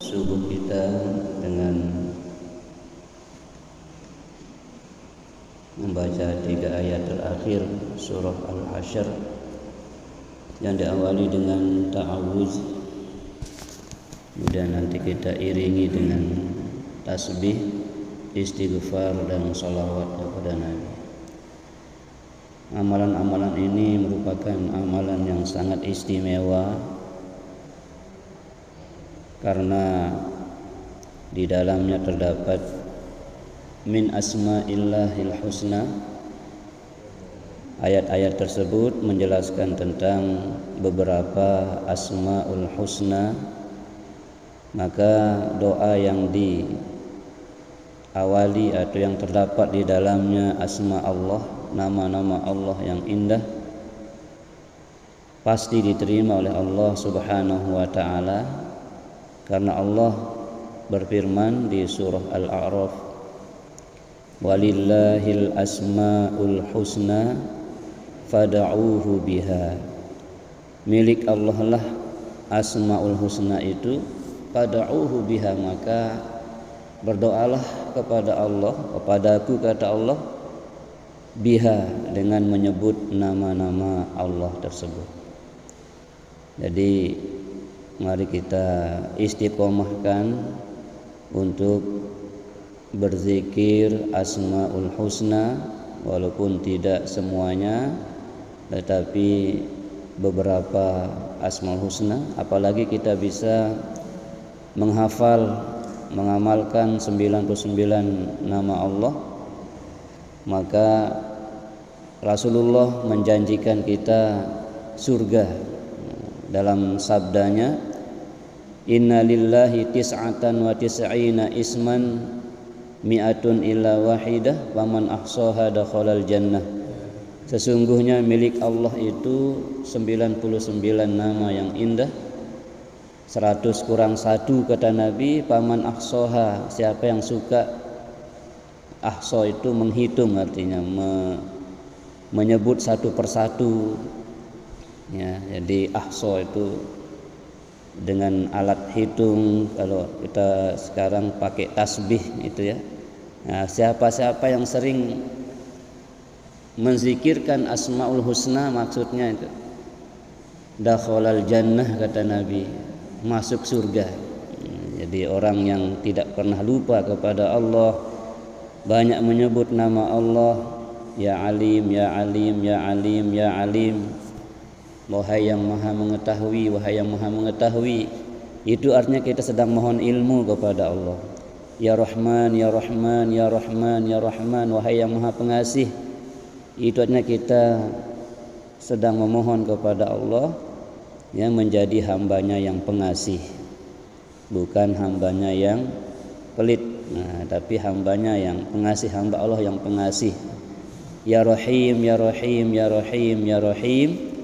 subuh kita dengan membaca 3 ayat terakhir surah Al-Hasyr yang diawali dengan ta'awuz, kemudian nanti kita iringi dengan tasbih, istighfar dan sholawat kepada Nabi. Amalan-amalan ini merupakan amalan yang sangat istimewa karena di dalamnya terdapat min asma'illahil husna. Ayat-ayat tersebut menjelaskan tentang beberapa asma'ul husna, maka doa yang diawali atau yang terdapat di dalamnya asma Allah, nama-nama Allah yang indah, pasti diterima oleh Allah Subhanahu wa ta'ala, karena Allah berfirman di surah Al-A'raf, walillahil asma'ul husna fada'uhu biha. Milik Allah lah asma'ul husna itu, fada'uhu biha, maka berdoalah kepada Allah, kepadaku kata Allah, biha, dengan menyebut nama-nama Allah tersebut. Jadi mari kita istiqomahkan untuk berzikir asmaul husna, walaupun tidak semuanya, tetapi beberapa asmaul husna. Apalagi kita bisa menghafal, mengamalkan 99 nama Allah, maka Rasulullah menjanjikan kita surga dalam sabdanya, inna lillahi tis'atan wa tis'ina isman mi'atun illa wahidah waman ahsaha dakhalal jannah. Sesungguhnya milik Allah itu 99 nama yang indah, 100 kurang 1 kata Nabi, paman ahsaha, siapa yang suka. Ahsa itu menghitung, artinya menyebut satu persatu ya. Jadi ahsa itu dengan alat hitung, kalau kita sekarang pakai tasbih itu ya. Nah, siapa-siapa yang sering menzikirkan asmaul husna, maksudnya itu dakhalal jannah kata Nabi, masuk surga. Jadi orang yang tidak pernah lupa kepada Allah, banyak menyebut nama Allah, ya alim, ya alim, ya alim, ya alim, wahai yang maha mengetahui, wahai yang maha mengetahui. Itu artinya kita sedang mohon ilmu kepada Allah. Ya Rahman, ya Rahman, ya Rahman, ya Rahman, wahai yang maha pengasih. Itu artinya kita sedang memohon kepada Allah yang menjadi hambanya yang pengasih, bukan hambanya yang pelit. Nah, tapi hambanya yang pengasih, hamba Allah yang pengasih. Ya Rahim, ya Rahim, ya Rahim, ya Rahim.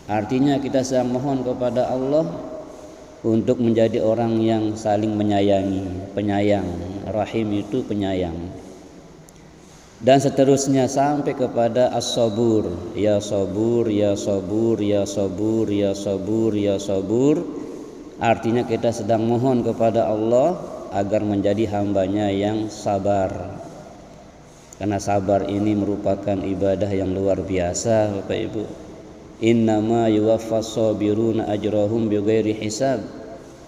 Artinya kita sedang mohon kepada Allah untuk menjadi orang yang saling menyayangi, penyayang. Rahim itu penyayang. Dan seterusnya sampai kepada as-sabur. Ya sabur, ya sabur, ya sabur, ya sabur, ya sabur. Artinya kita sedang mohon kepada Allah agar menjadi hambanya yang sabar. Karena sabar ini merupakan ibadah yang luar biasa, Bapak Ibu. Innama yuwaffas sabiruna ajrahum bighairi hisab.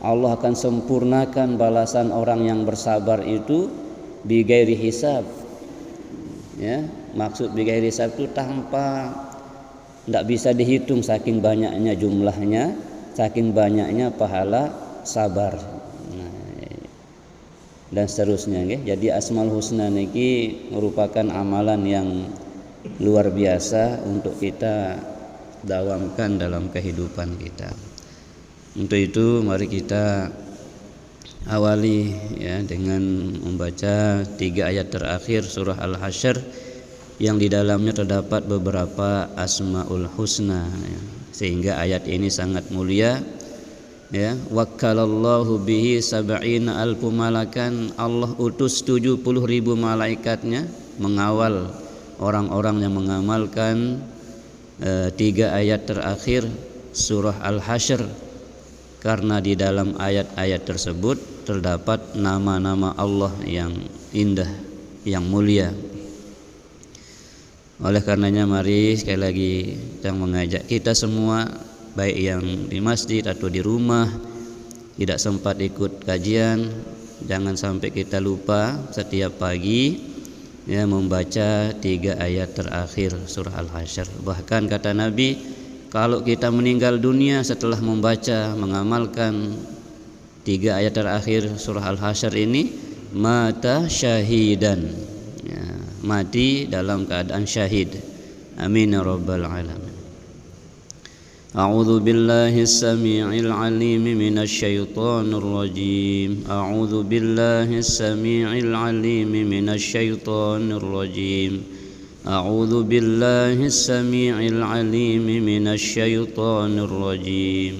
Allah akan sempurnakan balasan orang yang bersabar itu bighairi hisab. Ya, maksud bighairi hisab itu tanpa, tidak bisa dihitung saking banyaknya jumlahnya, saking banyaknya pahala sabar. Dan seterusnya. Jadi asmaul husna niki merupakan amalan yang luar biasa untuk kita dawamkan dalam kehidupan kita. Untuk itu mari kita awali ya dengan membaca 3 ayat terakhir surah Al-Hasyr yang di dalamnya terdapat beberapa asmaul husna ya. Sehingga ayat ini sangat mulia ya. Wakkalallahu bihi sab'ina alfu malakan. Allah utus 70.000 malaikatnya mengawal orang-orang yang mengamalkan 3 ayat terakhir surah Al-Hasyr. karena di dalam ayat-ayat tersebut terdapat nama-nama Allah yang indah, yang mulia. Oleh karenanya mari sekali lagi kita mengajak kita semua, baik yang di masjid atau di rumah tidak sempat ikut kajian, jangan sampai kita lupa setiap pagi ya membaca 3 ayat terakhir surah Al-Hasyr. Bahkan kata Nabi, kalau kita meninggal dunia setelah membaca, mengamalkan 3 ayat terakhir surah Al-Hasyr ini, mata syahidan ya, mati dalam keadaan syahid. Amin ya rabbal alamin. أعوذ بالله السميع العليم من الشيطان الرجيم. أعوذ بالله السميع العليم من الشيطان الرجيم. أعوذ بالله السميع العليم من الشيطان الرجيم.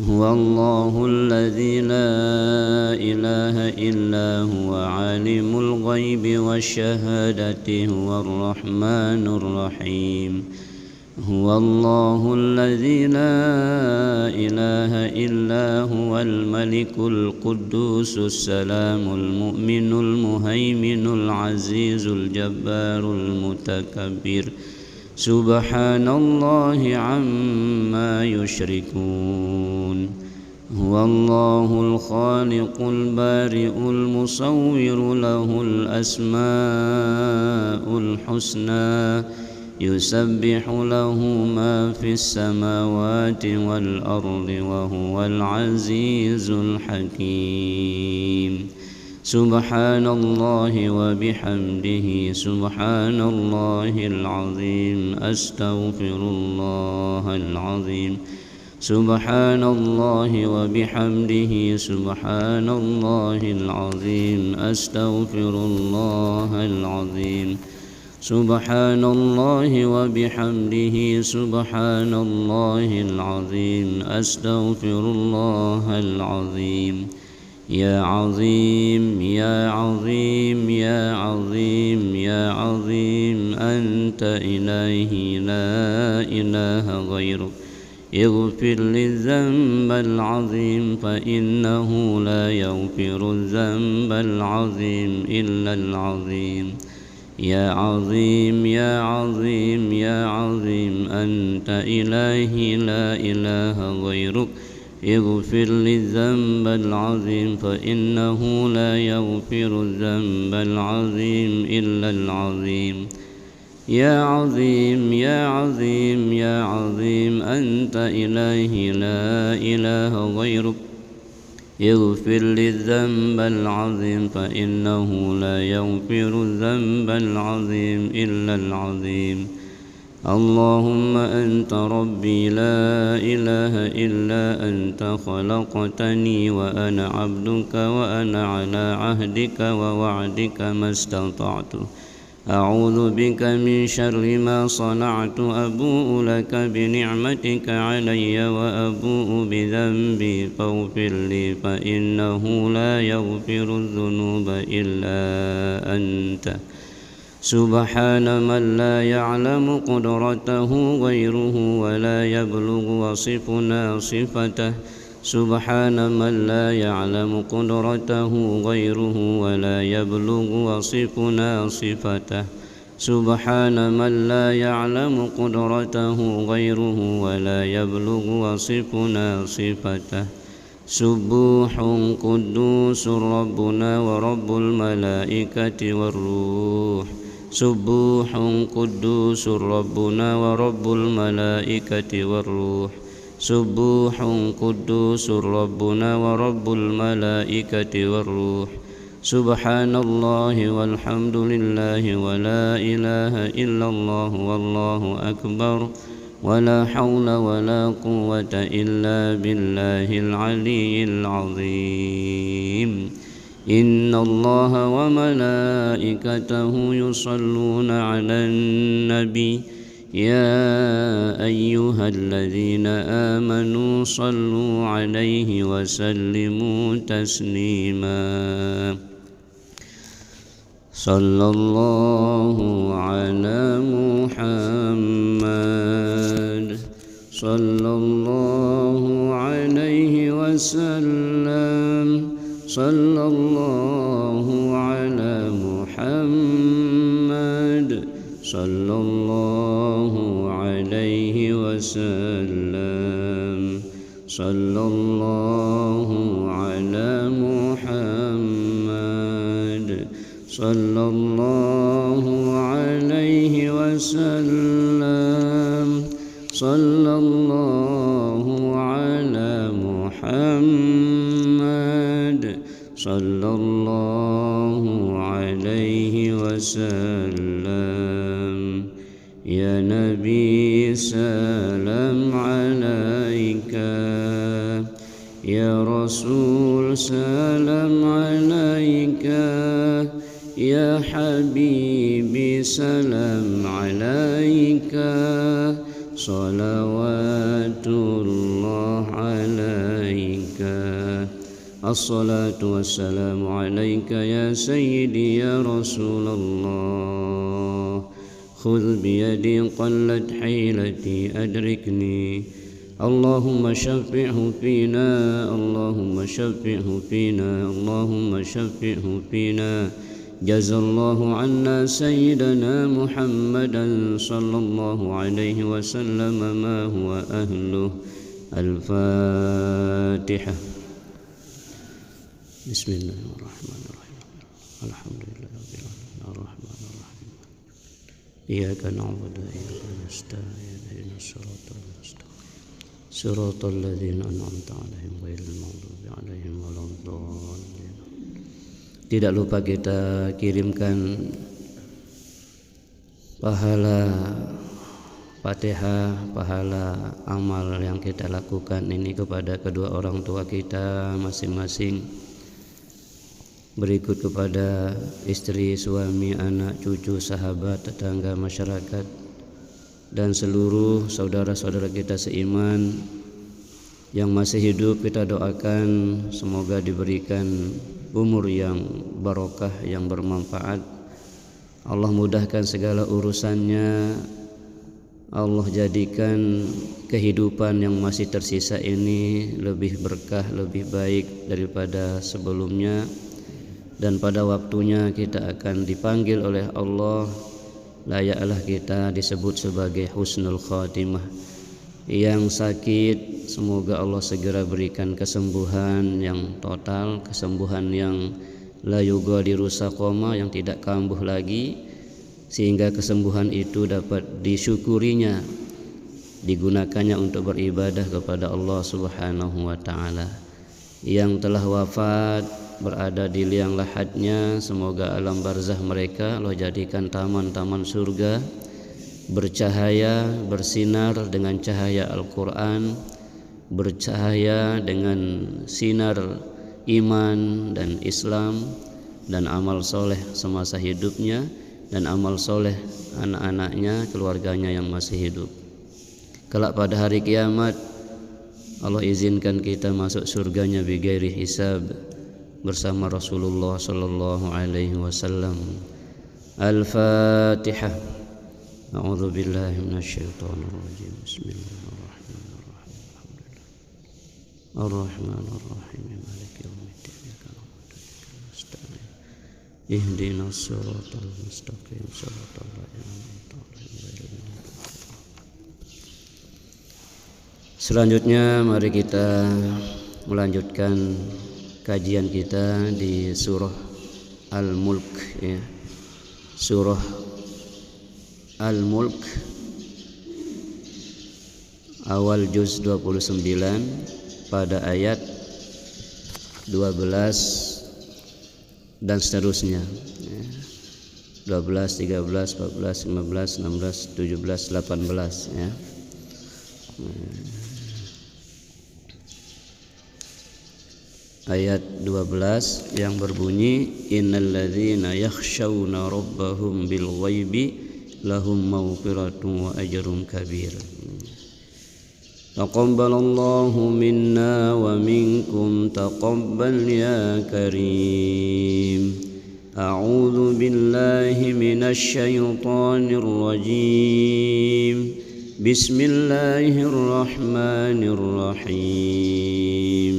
هو الله الذي لا إله إلا هو عالم الغيب والشهادة هو الرحمن الرحيم. هو الله الذي لا إله إلا هو الملك القدوس السلام المؤمن المهيمن العزيز الجبار المتكبر سبحان الله عما يشركون. هو الله الخالق البارئ المصور له الأسماء الحسنى يسبح له ما في السماوات والأرض وهو العزيز الحكيم. سبحان الله وبحمده سبحان الله العظيم. أستغفر الله العظيم. سبحان الله وبحمده سبحان الله العظيم. أستغفر الله العظيم. سبحان الله وبحمده سبحان الله العظيم. أستغفر الله العظيم. يا عظيم يا عظيم يا عظيم يا عظيم أنت إلهي لا إله غيرك. اغفر للذنب العظيم فإنه لا يغفر الذنب العظيم إلا العظيم. يا عظيم يا عظيم يا عظيم أنت إلهي لا إله غيرك. اغفر للذنب العظيم فإنه لا يغفر الذنب العظيم إلا العظيم. يا عظيم يا عظيم يا عظيم أنت إلهي لا إله غيرك. اغفر للذنب العظيم فإنه لا يغفر الذنب العظيم إلا العظيم. اللهم أنت ربي لا إله إلا أنت خلقتني وأنا عبدك وأنا على عهدك ووعدك ما استطعت. أعوذ بك من شر ما صنعت. أبوء لك بنعمتك علي وأبوء بذنبي فاغفر لي فإنه لا يغفر الذنوب إلا أنت. سبحان من لا يعلم قدرته غيره ولا يبلغ وصفنا صفته. سبحان من لا يعلم قدرته غيره ولا يبلغ وصفنا صفته. سبحان من لا يعلم قدرته غيره ولا يبلغ وصفنا صفته. سبوح قدوس ربنا ورب الملائكة والروح. سبوح قدوس ربنا ورب الملائكة والروح. سبوح قدوس ربنا ورب الملائكة والروح. سبحان الله والحمد لله ولا إله إلا الله والله أكبر ولا حول ولا قوة إلا بالله العلي العظيم. إن الله وملائكته يصلون على النبي يا أيها الذين آمنوا صلوا عليه وسلموا تسليما. صلى الله على محمد صلى الله عليه وسلم وسلم صلى الله على محمد صلى الله عليه وسلم صلى الله على محمد صلى الله عليه وسلم صلى الله على محمد صلى الله عليه وسلم يا نبي سلام عليك يا رسول سلام عليك يا حبيبي سلام عليك صلوات الله عليك الصلاة والسلام عليك يا سيدي يا رسول الله خذ بيدي قلت حيلتي أدركني اللهم شفعه فينا اللهم شفعه فينا اللهم شفعه فينا جزا الله عنا سيدنا محمدا صلى الله عليه وسلم ما هو أهله الفاتحة بسم الله الرحمن الرحيم الحمد لله رب العالمين الرحمن الرحيم إياك نعبد وإياك نستعين اهدنا الصراط المستقيم صراط الذين أنعمت عليهم غير المغضوب عليهم ولا الضالين. Tidak lupa kita kirimkan pahala Fatihah, pahala amal yang kita lakukan ini kepada kedua orang tua kita masing-masing, berikut kepada istri, suami, anak, cucu, sahabat, tetangga, masyarakat, dan seluruh saudara-saudara kita seiman yang masih hidup. Kita doakan semoga diberikan umur yang barokah, yang bermanfaat. Allah mudahkan segala urusannya. Allah jadikan kehidupan yang masih tersisa ini lebih berkah, lebih baik daripada sebelumnya. Dan pada waktunya kita akan dipanggil oleh Allah. Layaklah kita disebut sebagai husnul khatimah. Yang sakit semoga Allah segera berikan kesembuhan yang total, kesembuhan yang la yughadiru saqama, yang tidak kambuh lagi, sehingga kesembuhan itu dapat disyukurinya, digunakannya untuk beribadah kepada Allah Subhanahu wa taala. Yang telah wafat berada di liang lahatnya, semoga alam barzah mereka Allah jadikan taman-taman surga, bercahaya, bersinar dengan cahaya Al-Quran, bercahaya dengan sinar iman dan Islam, dan amal soleh semasa hidupnya, dan amal soleh anak-anaknya, keluarganya yang masih hidup. Kelak pada hari kiamat Allah izinkan kita masuk surganya bighairi hisab bersama Rasulullah sallallahu alaihi wasallam. Al-Fatihah. A'udzu billahi minasyaitonir rajim. Bismillahirrahmanirrahim. Alhamdulillah. Ar-Rahmanir Rahim. Maliki yaumiddin. Iyyaka na'budu wa iyyaka nasta'in. Ihdinas siratal mustaqim. Shiratal ladzina an'amta 'alaihim. Selanjutnya mari kita melanjutkan kajian kita di surah Al-Mulk, ya. Surah Al-Mulk awal juz 29 pada ayat 12 dan seterusnya, ya. 12, 13, 14, 15, 16, 17, 18, ya. Ayat 12 yang berbunyi innalladzina yakhshawna rabbahum bil ghaibi lahum maghfiratun wa ajrun kabir. Taqabbalallahu minna wa minkum taqabbal ya karim. A'udzu billahi minasy syaithanir rajim. Bismillahirrahmanirrahim.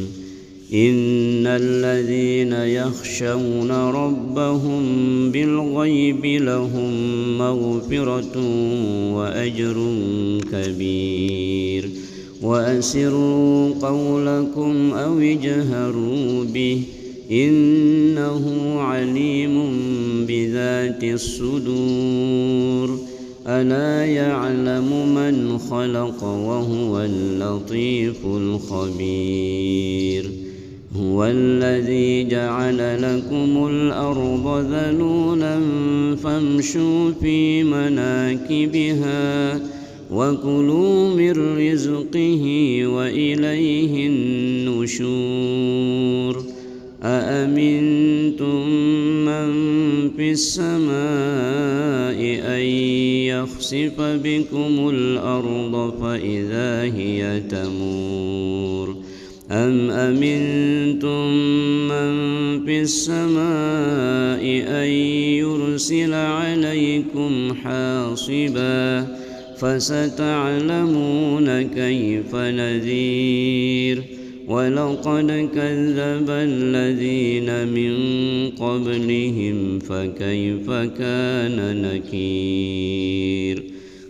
innal ladzina yakhshawna rabbahum bil ghaibi lahum maghfiratun wa ajrun kabir wa asirru qawlakum aw ijharu bih innahu alimun bidzatis sudur ala ya'lamu man khalaqa wa huwal latiful khabir huwal ladzi ja'ala lakumul arda dhalulan famshu fi manakibiha wa kulu mir rizqihi wa ilayhin nusyur أأمنتم من في السماء أن يخسف بكم الأرض فإذا هي تمور أم أمنتم من في السماء أن يرسل عليكم حاصبا فستعلمون كيف نذير وَلَقَدْ كَذَّبَ الَّذِينَ مِنْ قَبْلِهِمْ فَكَيْفَ كَانَ نَكِيرٌ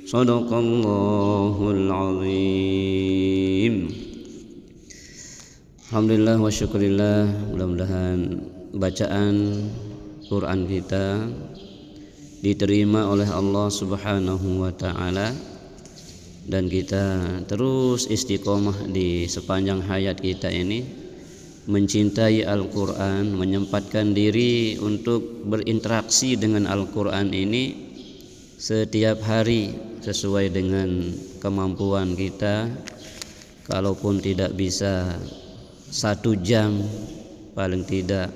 صدق الله العظيم. Alhamdulillah wa syukurillah, mudah-mudahan bacaan Quran kita diterima oleh Allah Subhanahu wa ta'ala, dan kita terus istiqomah di sepanjang hayat kita ini mencintai Al-Quran, menyempatkan diri untuk berinteraksi dengan Al-Quran ini setiap hari sesuai dengan kemampuan kita. Kalaupun tidak bisa 1 jam, paling tidak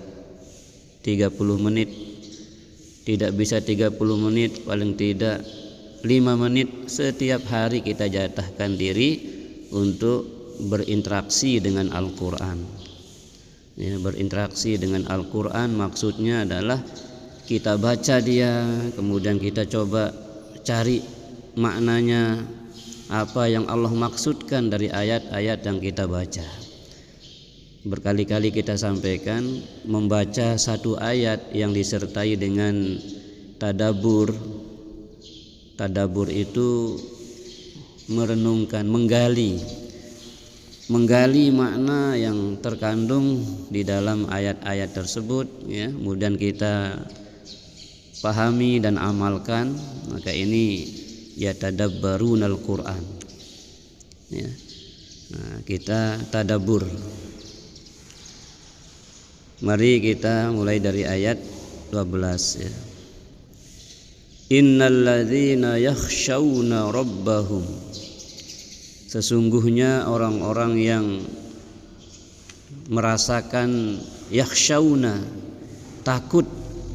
30 menit, tidak bisa 30 menit, paling tidak 5 menit setiap hari kita jatahkan diri untuk berinteraksi dengan Al-Quran. Ya, berinteraksi dengan Al-Quran maksudnya adalah kita baca dia, kemudian kita coba cari maknanya, apa yang Allah maksudkan dari ayat-ayat yang kita baca. Berkali-kali kita sampaikan, membaca satu ayat yang disertai dengan tadabbur. Tadabbur itu merenungkan, menggali makna yang terkandung di dalam ayat-ayat tersebut, ya. Kemudian kita pahami dan amalkan, maka ini ya tadabbarunal Quran, ya. Nah, kita tadabbur. Mari kita mulai dari ayat 12, ya. Innal ladzina yakhshawna rabbahum, sesungguhnya orang-orang yang merasakan yakhshawna, takut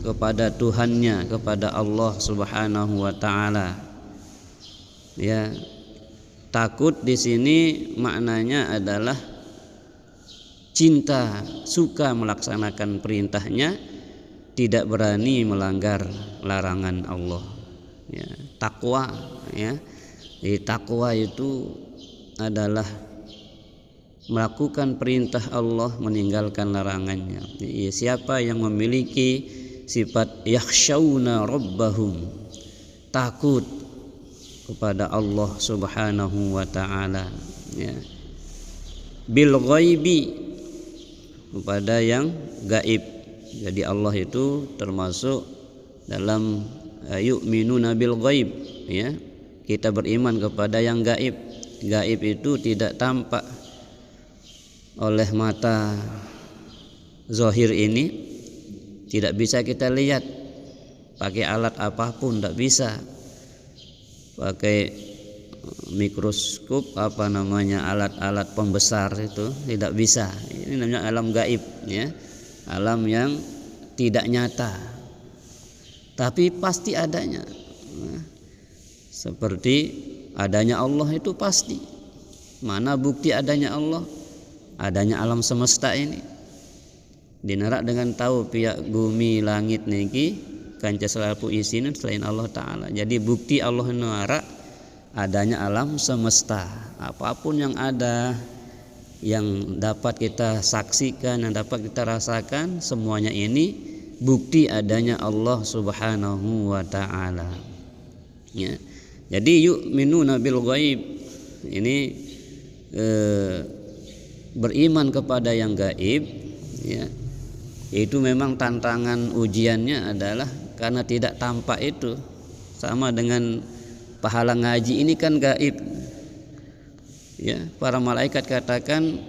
kepada Tuhannya, kepada Allah Subhanahu wa ta'ala. Ya, takut di sini maknanya adalah cinta, suka melaksanakan perintahnya, tidak berani melanggar larangan Allah. Ya, takwa, ya. Jadi takwa itu adalah melakukan perintah Allah, meninggalkan larangannya. Jadi, siapa yang memiliki sifat yakhshawna rabbahum, takut kepada Allah Subhanahu wa ta'ala, ya. Bil ghaibi, kepada yang gaib. Jadi Allah itu termasuk dalam yu'minuna bil ghaib, ya. Kita beriman kepada yang gaib. Gaib itu tidak tampak oleh mata zahir ini, tidak bisa kita lihat pakai alat apapun, tidak bisa pakai mikroskop, apa namanya, alat-alat pembesar itu tidak bisa. Ini namanya alam gaib, ya. Alam yang tidak nyata, tapi pasti adanya. Nah, seperti adanya Allah itu pasti. Mana bukti adanya Allah? Adanya alam semesta ini. Dinerak dengan tahu pihak bumi langit niki kanca selapu isinin selain Allah Ta'ala. Jadi bukti Allah nerak adanya alam semesta. Apapun yang ada yang dapat kita saksikan, yang dapat kita rasakan, semuanya ini bukti adanya Allah Subhanahu wa taala. Ya. Jadi yu'minuna bil ghaib ini beriman kepada yang gaib, ya. Itu memang tantangan ujiannya adalah karena tidak tampak itu. Sama dengan pahala ngaji ini kan gaib. Ya, para malaikat katakan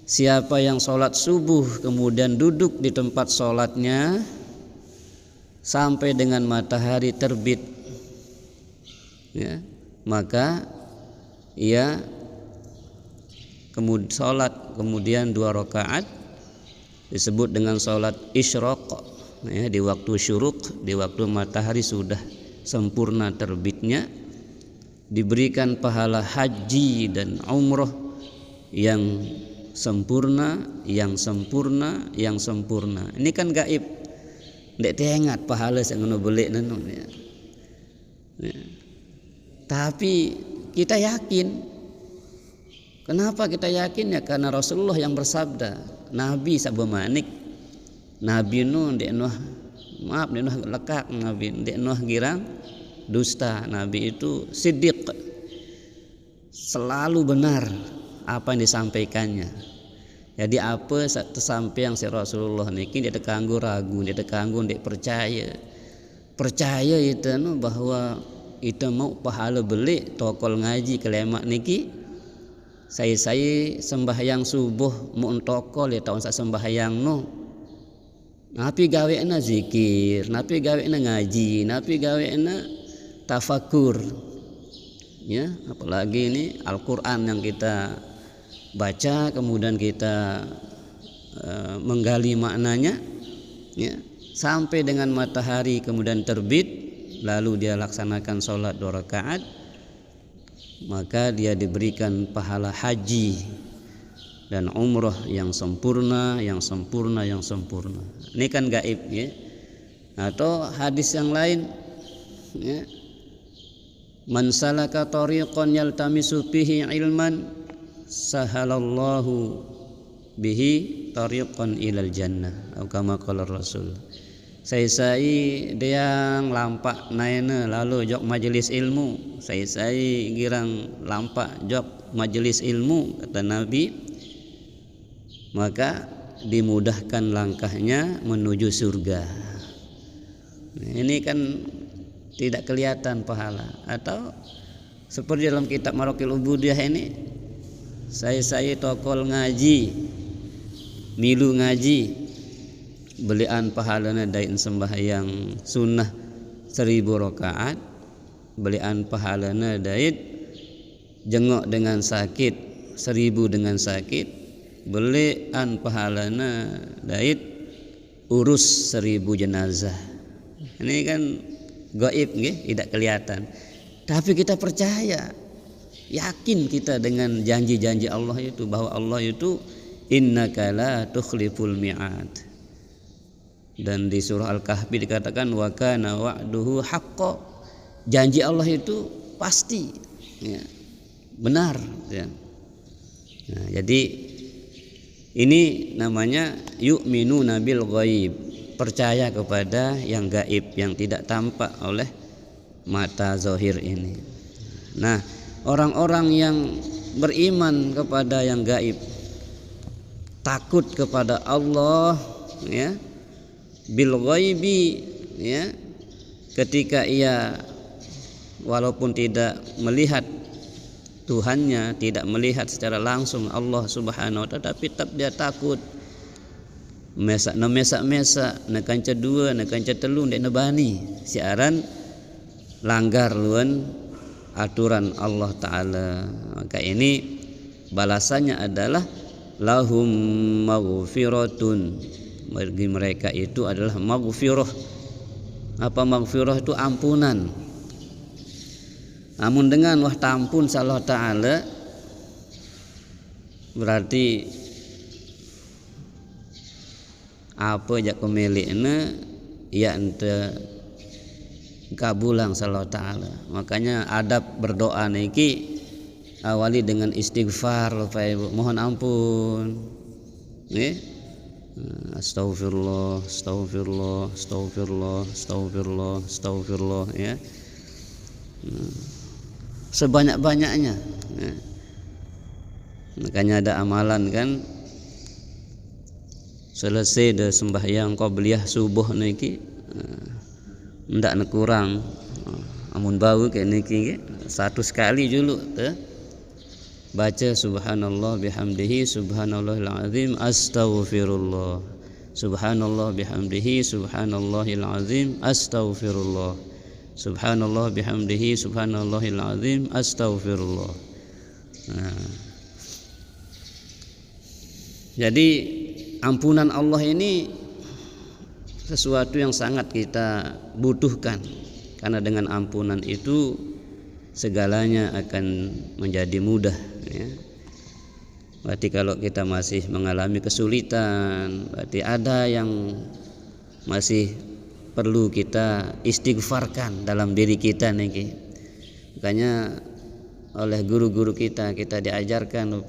siapa yang sholat subuh kemudian duduk di tempat sholatnya sampai dengan matahari terbit, ya, maka ia kemudian sholat kemudian 2 rakaat disebut dengan sholat isyraq, ya, di waktu syuruk, di waktu matahari sudah sempurna terbitnya, diberikan pahala haji dan umroh yang sempurna, yang sempurna, yang sempurna. Ini kan gaib. Ndak teringat pahala sing ngono belik nenun, ya. Ya. Tapi kita yakin. Kenapa kita yakin? Ya karena Rasulullah yang bersabda, Nabi sabamanik, Nabi Nuh ndek Nuh, maaf ndek Nuh lekak, Nabi ndek Nuh girang dusta. Nabi itu siddiq, selalu benar apa yang disampaikannya. Jadi apa sampai yang si Rasulullah niki dia terganggu ragu, dia terganggu ndek percaya itu bahwa itu mau pahala belik tokol ngaji kelemak niki. Saya sembahyang subuh mau tokol ya tahun saya sembahyang no. Napi gaweana zikir, napi gaweana ngaji, napi gaweana tafakur, ya, apalagi ini Al-Quran yang kita baca kemudian kita menggali maknanya, ya, sampai dengan matahari kemudian terbit, lalu dia laksanakan sholat 2 rakaat, maka dia diberikan pahala haji dan umroh yang sempurna, yang sempurna, yang sempurna. Ini kan gaib, ya. Atau hadis yang lain, ya, man salaka tariqan yaltamisu bihi ilman sahalallahu bihi tariqan ilal jannah, atau kama qala Rasul. Saya dia lampak naina lalu jok majelis ilmu, saya girang lampak jok majelis ilmu, kata Nabi, maka dimudahkan langkahnya menuju surga. Nah, ini kan tidak kelihatan pahala. Atau seperti dalam kitab Maraqil Ubudiyah ini, saya tokol ngaji, milu ngaji, belian pahalana dain sembahyang sunnah 1000 rakaat, belian pahalana dain jengok dengan sakit 1000 dengan sakit, belian pahalana dain urus 1000 jenazah. Ini kan gaib, nggih, tidak kelihatan. Tapi kita percaya, yakin kita dengan janji-janji Allah itu, bahwa Allah itu innaka la tukhliful mi'ad. Dan di surah Al-Kahfi dikatakan wa kana wa'duhu haqqo. Janji Allah itu pasti, ya, benar, ya. Nah, jadi ini namanya yu'minuna bil ghaib, percaya kepada yang gaib, yang tidak tampak oleh mata zahir ini. Nah, orang-orang yang beriman kepada yang gaib, takut kepada Allah, ya, bil ghaibi, ya, ketika ia walaupun tidak melihat Tuhannya, tidak melihat secara langsung Allah Subhanahu wa taala, tapi tetap dia takut. Mesak nekan kedua, nekan telu ndek nebani siaran langgar luan aturan Allah taala. Maka ini balasannya adalah lahum maghfiratun, bagi mereka itu adalah maghfirah. Apa maghfirah itu? Ampunan. Namun dengan wah tampun Allah taala berarti apa jak pemiliknya ya ente kabulang Allah taala. Makanya adab berdoa niki awali dengan istighfar Bapak Ibu, mohon ampun. Nggih. Astagfirullah, astagfirullah, astagfirullah, astagfirullah, astagfirullah ya. Sebanyak-banyaknya ya. Makanya ada amalan kan, selesai dah sembahyang qabliyah subuh niki ndak kurang amun bau kayak niki 100 kali dulu baca subhanallah bihamdihi subhanallahil azim astaghfirullah, subhanallah bihamdihi subhanallahil azim astaghfirullah, subhanallah bihamdihi subhanallahil azim astaghfirullah. Jadi ampunan Allah ini sesuatu yang sangat kita butuhkan, karena dengan ampunan itu segalanya akan menjadi mudah ya. Berarti kalau kita masih mengalami kesulitan, berarti ada yang masih perlu kita istighfarkan dalam diri kita nih. Makanya oleh guru-guru kita diajarkan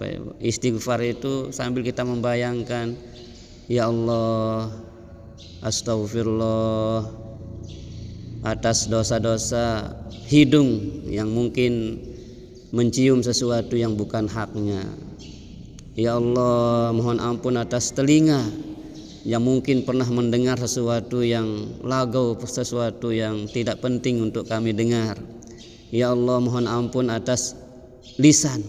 istighfar itu sambil kita membayangkan, ya Allah, astagfirullah atas dosa-dosa hidung yang mungkin mencium sesuatu yang bukan haknya. Ya Allah, mohon ampun atas telinga yang mungkin pernah mendengar sesuatu yang lagau, sesuatu yang tidak penting untuk kami dengar. Ya Allah, mohon ampun atas lisan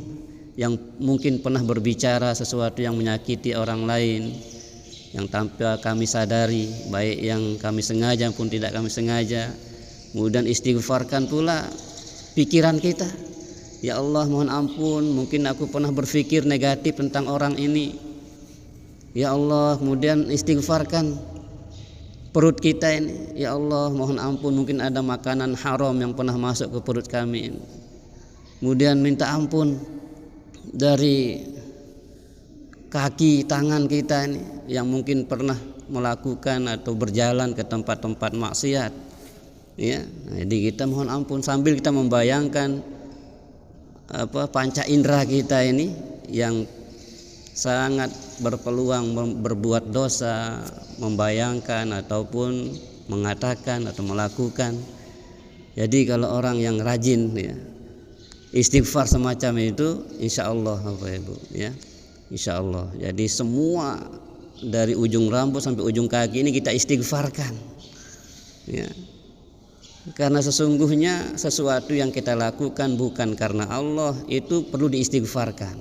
yang mungkin pernah berbicara sesuatu yang menyakiti orang lain, yang tanpa kami sadari, baik yang kami sengaja pun tidak kami sengaja. Kemudian istighfarkan pula pikiran kita. Ya Allah, mohon ampun, mungkin aku pernah berpikir negatif tentang orang ini. Ya Allah, kemudian istighfarkan perut kita ini. Ya Allah, mohon ampun, mungkin ada makanan haram yang pernah masuk ke perut kami ini. Kemudian minta ampun dari kaki tangan kita ini yang mungkin pernah melakukan atau berjalan ke tempat-tempat maksiat ya. Jadi kita mohon ampun sambil kita membayangkan panca indera kita ini yang sangat berpeluang berbuat dosa, membayangkan ataupun mengatakan atau melakukan. Jadi kalau orang yang rajin ya istighfar semacam itu, insya Allah Bapak Ibu ya, insya Allah. Jadi semua dari ujung rambut sampai ujung kaki ini kita istighfarkan ya. Karena sesungguhnya sesuatu yang kita lakukan bukan karena Allah itu perlu diistighfarkan.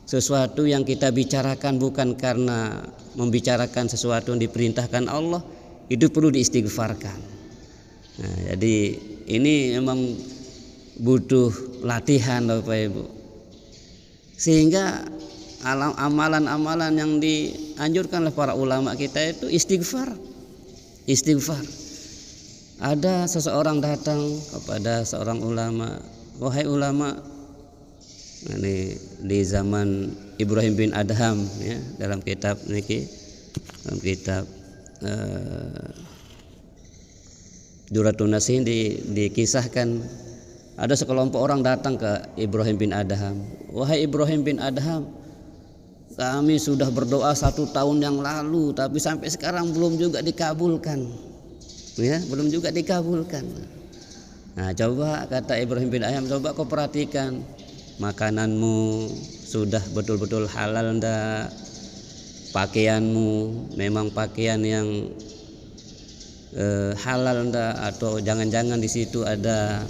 Sesuatu yang kita bicarakan bukan karena membicarakan sesuatu yang diperintahkan Allah itu perlu diistighfarkan. Nah, jadi ini memang butuh latihan Bapak Ibu. Sehingga amalan-amalan yang dianjurkan oleh para ulama kita itu istighfar. Istighfar. Ada seseorang datang kepada seorang ulama, wahai ulama, ini di zaman Ibrahim bin Adham ya, dalam kitab niki, dalam kitab Duratun Nasihin dikisahkan ada sekelompok orang datang ke Ibrahim bin Adham. Wahai Ibrahim bin Adham, kami sudah berdoa 1 tahun yang lalu, tapi sampai sekarang belum juga dikabulkan. Ya, belum juga dikabulkan. Nah, coba kata Ibrahim bin Adham, coba kau perhatikan makananmu sudah betul-betul halal enggak? Pakaianmu memang pakaian yang halal enggak, atau jangan-jangan di situ ada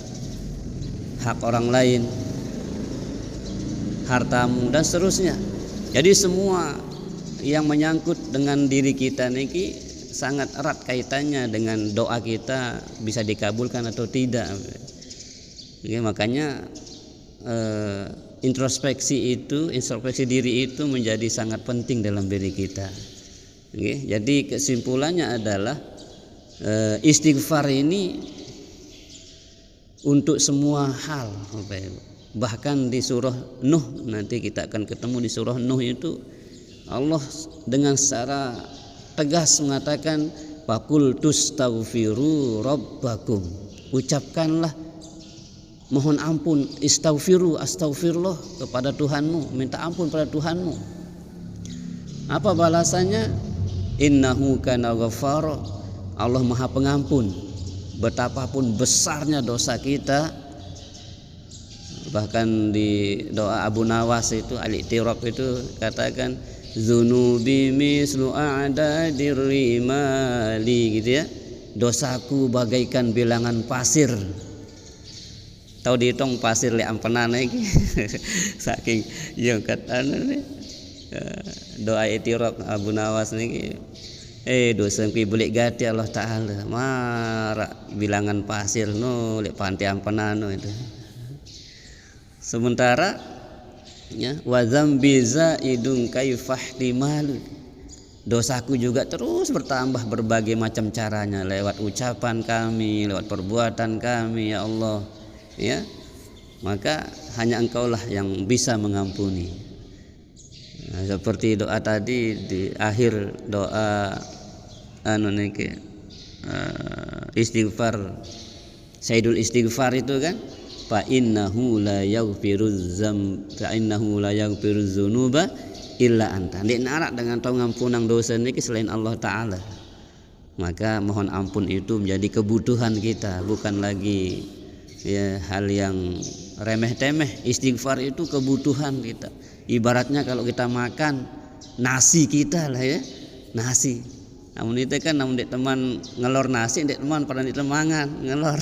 hak orang lain, hartamu dan seterusnya. Jadi semua yang menyangkut dengan diri kita niki sangat erat kaitannya dengan doa kita bisa dikabulkan atau tidak. Ya, makanya introspeksi diri itu menjadi sangat penting dalam diri kita. Ya, jadi kesimpulannya adalah istighfar ini untuk semua hal. Bahkan di surah Nuh, nanti kita akan ketemu di surah Nuh itu Allah dengan secara tegas mengatakan faqul tustaghfiru rabbakum, ucapkanlah mohon ampun, astagfirullah kepada Tuhanmu, minta ampun pada Tuhanmu. Apa balasannya? Innahu kana ghaffara. Allah Maha Pengampun. Betapapun besarnya dosa kita, bahkan di doa Abu Nawas itu al-i'tiraf itu katakan dzunubi mislu a'dadir rimali, gitu ya. Dosaku bagaikan bilangan pasir. Tahu dihitung pasir li ampenan iki. Saking yang katanya nih. Doa i'tiraf Abu Nawas niki. Dosa ki belik gati Allah Taala. Mara bilangan pasir no li panti ampenan no itu. Sementara ya wa dzambi zaidun kaifahtimalu, dosaku juga terus bertambah berbagai macam caranya, lewat ucapan kami, lewat perbuatan kami, ya Allah, ya. Maka hanya Engkaulah yang bisa mengampuni. Nah, seperti doa tadi di akhir doa istighfar, Sayyidul Istighfar itu kan, fa innahu la yaghfiruz dzunuba illa anta. Nek narak dengan tau ngampunang dosa niki selain Allah Taala. Maka mohon ampun itu menjadi kebutuhan kita, bukan lagi ya hal yang remeh-temeh. Istighfar itu kebutuhan kita. Ibaratnya kalau kita makan nasi kita lah ya, nasi. Namun itu kan namun dek teman ngelor nasi, dek teman pada di temangan ngelor.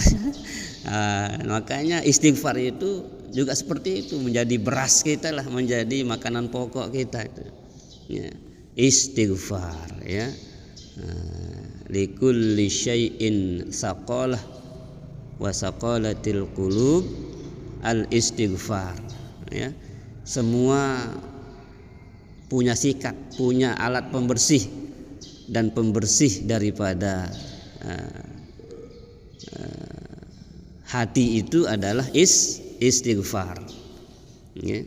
Makanya istighfar itu juga seperti itu, menjadi beras kita lah, menjadi makanan pokok kita itu. Ya. Istighfar ya. Likulli syai'in saqalah wa saqalatil qulub al istighfar ya. Semua punya sikat, punya alat pembersih, dan pembersih daripada hati itu adalah istighfar ya.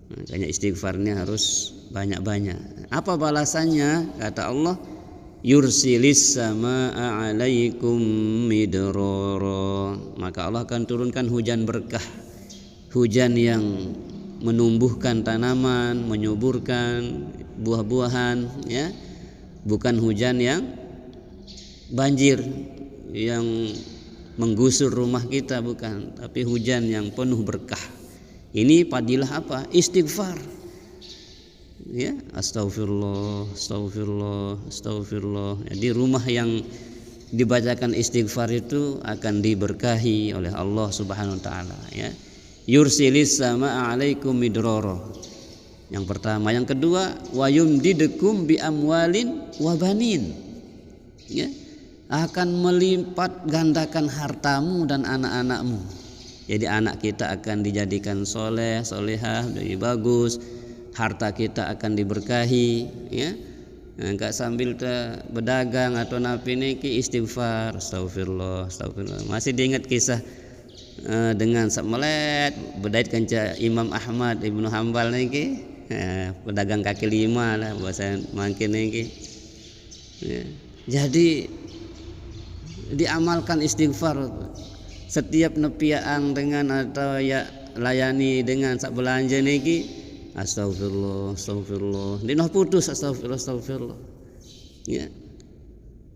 Makanya istighfarnya harus banyak-banyak. Apa balasannya? Kata Allah, yursilis samaa'a 'alaikum midrara. Maka Allah akan turunkan hujan berkah, hujan yang menumbuhkan tanaman, menyuburkan buah-buahan ya. Bukan hujan yang banjir yang menggusur rumah kita, bukan, tapi hujan yang penuh berkah. Ini padilah apa? Istighfar. Ya, astagfirullah, astagfirullah, astagfirullah. Jadi rumah yang dibacakan istighfar itu akan diberkahi oleh Allah Subhanahu wa taala ya. Yursilis samaa'a 'alaikum midrara. Yang pertama, yang kedua, wa yumdidukum bi amwalin wa banin. Ya. Akan melipat gandakan hartamu dan anak-anakmu. Jadi anak kita akan dijadikan soleh, solehah, jadi bagus. Harta kita akan diberkahi, ya. Enggak sambil berdagang atau napi niki istighfar, astagfirullah, astagfirullah. Masih diingat kisah dengan melet bedait kanca Imam Ahmad Ibnu Hambal niki, pedagang kaki lima lah bahasa mangkin niki. Ya. Jadi diamalkan istighfar setiap nepiaan dengan atau ya layani dengan sak belanja niki astagfirullah, astagfirullah, dinoh putus astagfirullah, astagfirullah ya.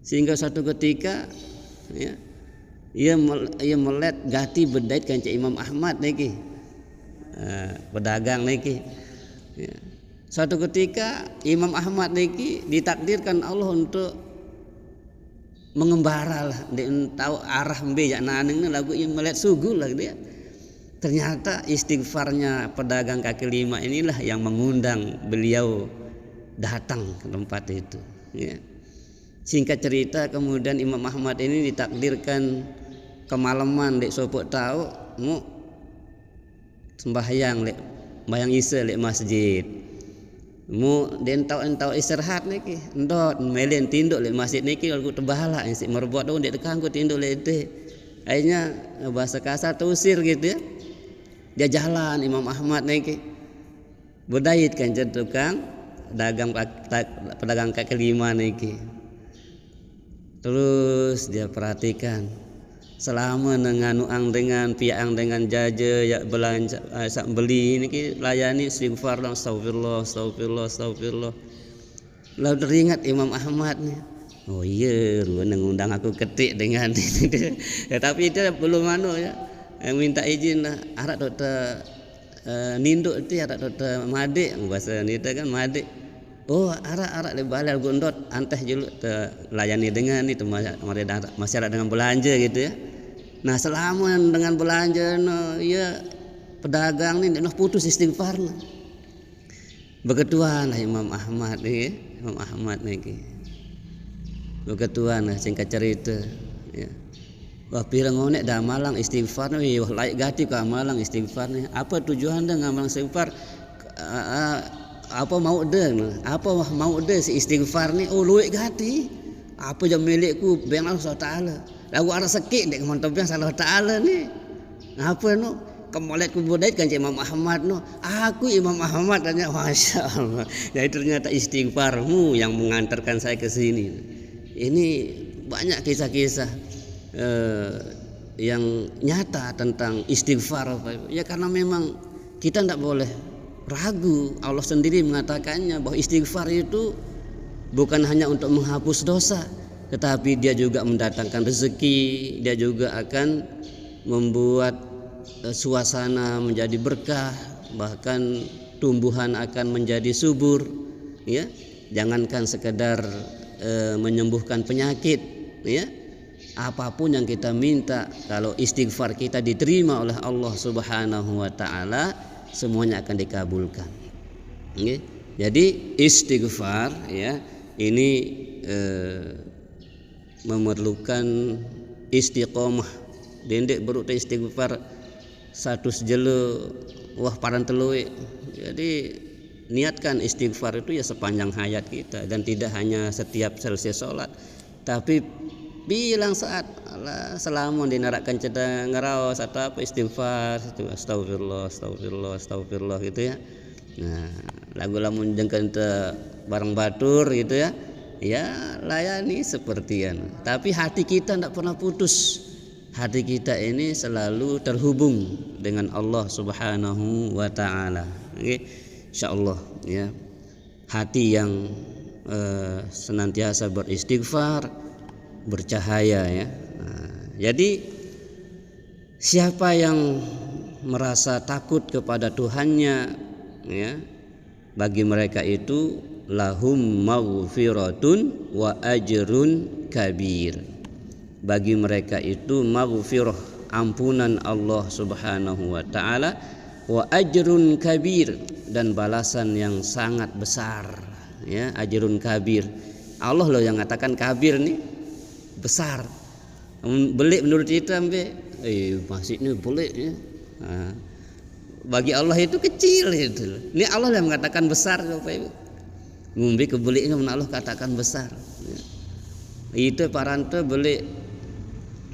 Sehingga satu ketika ya ia melet gati bedait kanca Imam Ahmad niki pedagang niki ya. Suatu ketika Imam Ahmad niki ditakdirkan Allah untuk mengembara lah, dia tahu arah mbejak naneng lagu yang melihat sugu lah dia. Ternyata istighfarnya pedagang kaki lima inilah yang mengundang beliau datang ke tempat itu. Ya. Singkat cerita, kemudian Imam Ahmad ini ditakdirkan kemalaman dek sopok tahu mau sembahyang lek bayang isa lek masjid. Mu den entau istirahat niki ndot melen tinduk lek masjid niki lagu tebahala sik merbuat dong dek tekangku tinduk lek teh. Akhirnya bahasa kasar terusir gitu ya. Dia jalan Imam Ahmad niki bedait kan tukang dagang pedagang kaki lima niki. Terus dia perhatikan selama dengan dengan piang dengan jaja ya belanja sak beli niki layani istighfar astagfirullah astagfirullah astagfirullah. Lalu teringat Imam Ahmad nih. Oh iya, ngundang aku ketik dengan ini. Ya, tapi itu belum ya. Minta izin lah. Arak dokter ninduk itu arak dokter madik bahasa itu kan madik. Oh arak lebalar gondot anteh julu layani dengan itu masyarakat dengan belanja gitu ya. Nah selama dengan belanja ya pedagang ini putus istighfar. Begituan lah Imam Ahmad nih, Imam Ahmad nih. Begituan lah singkat cerita ya. Wah pirang ngonek dah malang istighfar nih, wah laik gati ka malang istighfar nih. Apa tujuan dah ngamalang istighfar? Apa mau deh si istighfar nih? Oh luik gati. Apa jam milikku biang Allah Taala. Lagu ada sekik dek mantap biang Allah Taala nih. Apa no? Kemolet kubudait kan Imam Ahmad no. Aku Imam Ahmad tanya masya Allah. Jadi ternyata istighfarmu yang mengantarkan saya ke sini. Ini banyak kisah-kisah yang nyata tentang istighfar. Ya karena memang kita tidak boleh ragu. Allah sendiri mengatakannya bahwa istighfar itu bukan hanya untuk menghapus dosa, tetapi dia juga mendatangkan rezeki. Dia juga akan membuat suasana menjadi berkah, bahkan tumbuhan akan menjadi subur ya. Jangankan sekedar menyembuhkan penyakit ya, apapun yang kita minta kalau istighfar kita diterima oleh Allah Subhanahu wa taala, semuanya akan dikabulkan. Okay? Jadi istighfar ya ini memerlukan istiqomah. Dendek beruk istighfar satu sejelo wah paran telui. Jadi niatkan istighfar itu ya sepanjang hayat kita, dan tidak hanya setiap selesai sholat, tapi bilang saat selama dinarakan cedang ngaraos atau apa istighfar itu astagfirullah astagfirullah astagfirullah gitu ya. Nah lagu lamun jengkan te bareng batur gitu ya, ya layani sepertian, tapi hati kita tidak pernah putus. Hati kita ini selalu terhubung dengan Allah Subhanahu wa taala. Okay? Insyaallah ya. Hati yang senantiasa beristighfar bercahaya ya. Nah, jadi siapa yang merasa takut kepada Tuhannya ya, bagi mereka itu lahum maghfiratun wa ajrun kabir. Bagi mereka itu maghfirah, ampunan Allah Subhanahu wa taala, wa ajrun kabir, dan balasan yang sangat besar ya. Ajrun kabir, Allah loh yang mengatakan kabir nih besar. Belik menurut kita masih ini belik ya. Nah, bagi Allah itu kecil itu. Ini Allah yang mengatakan besar Bapak Ibu. Ngumbi kebeliknya Allah katakan besar ya. Itu parante belik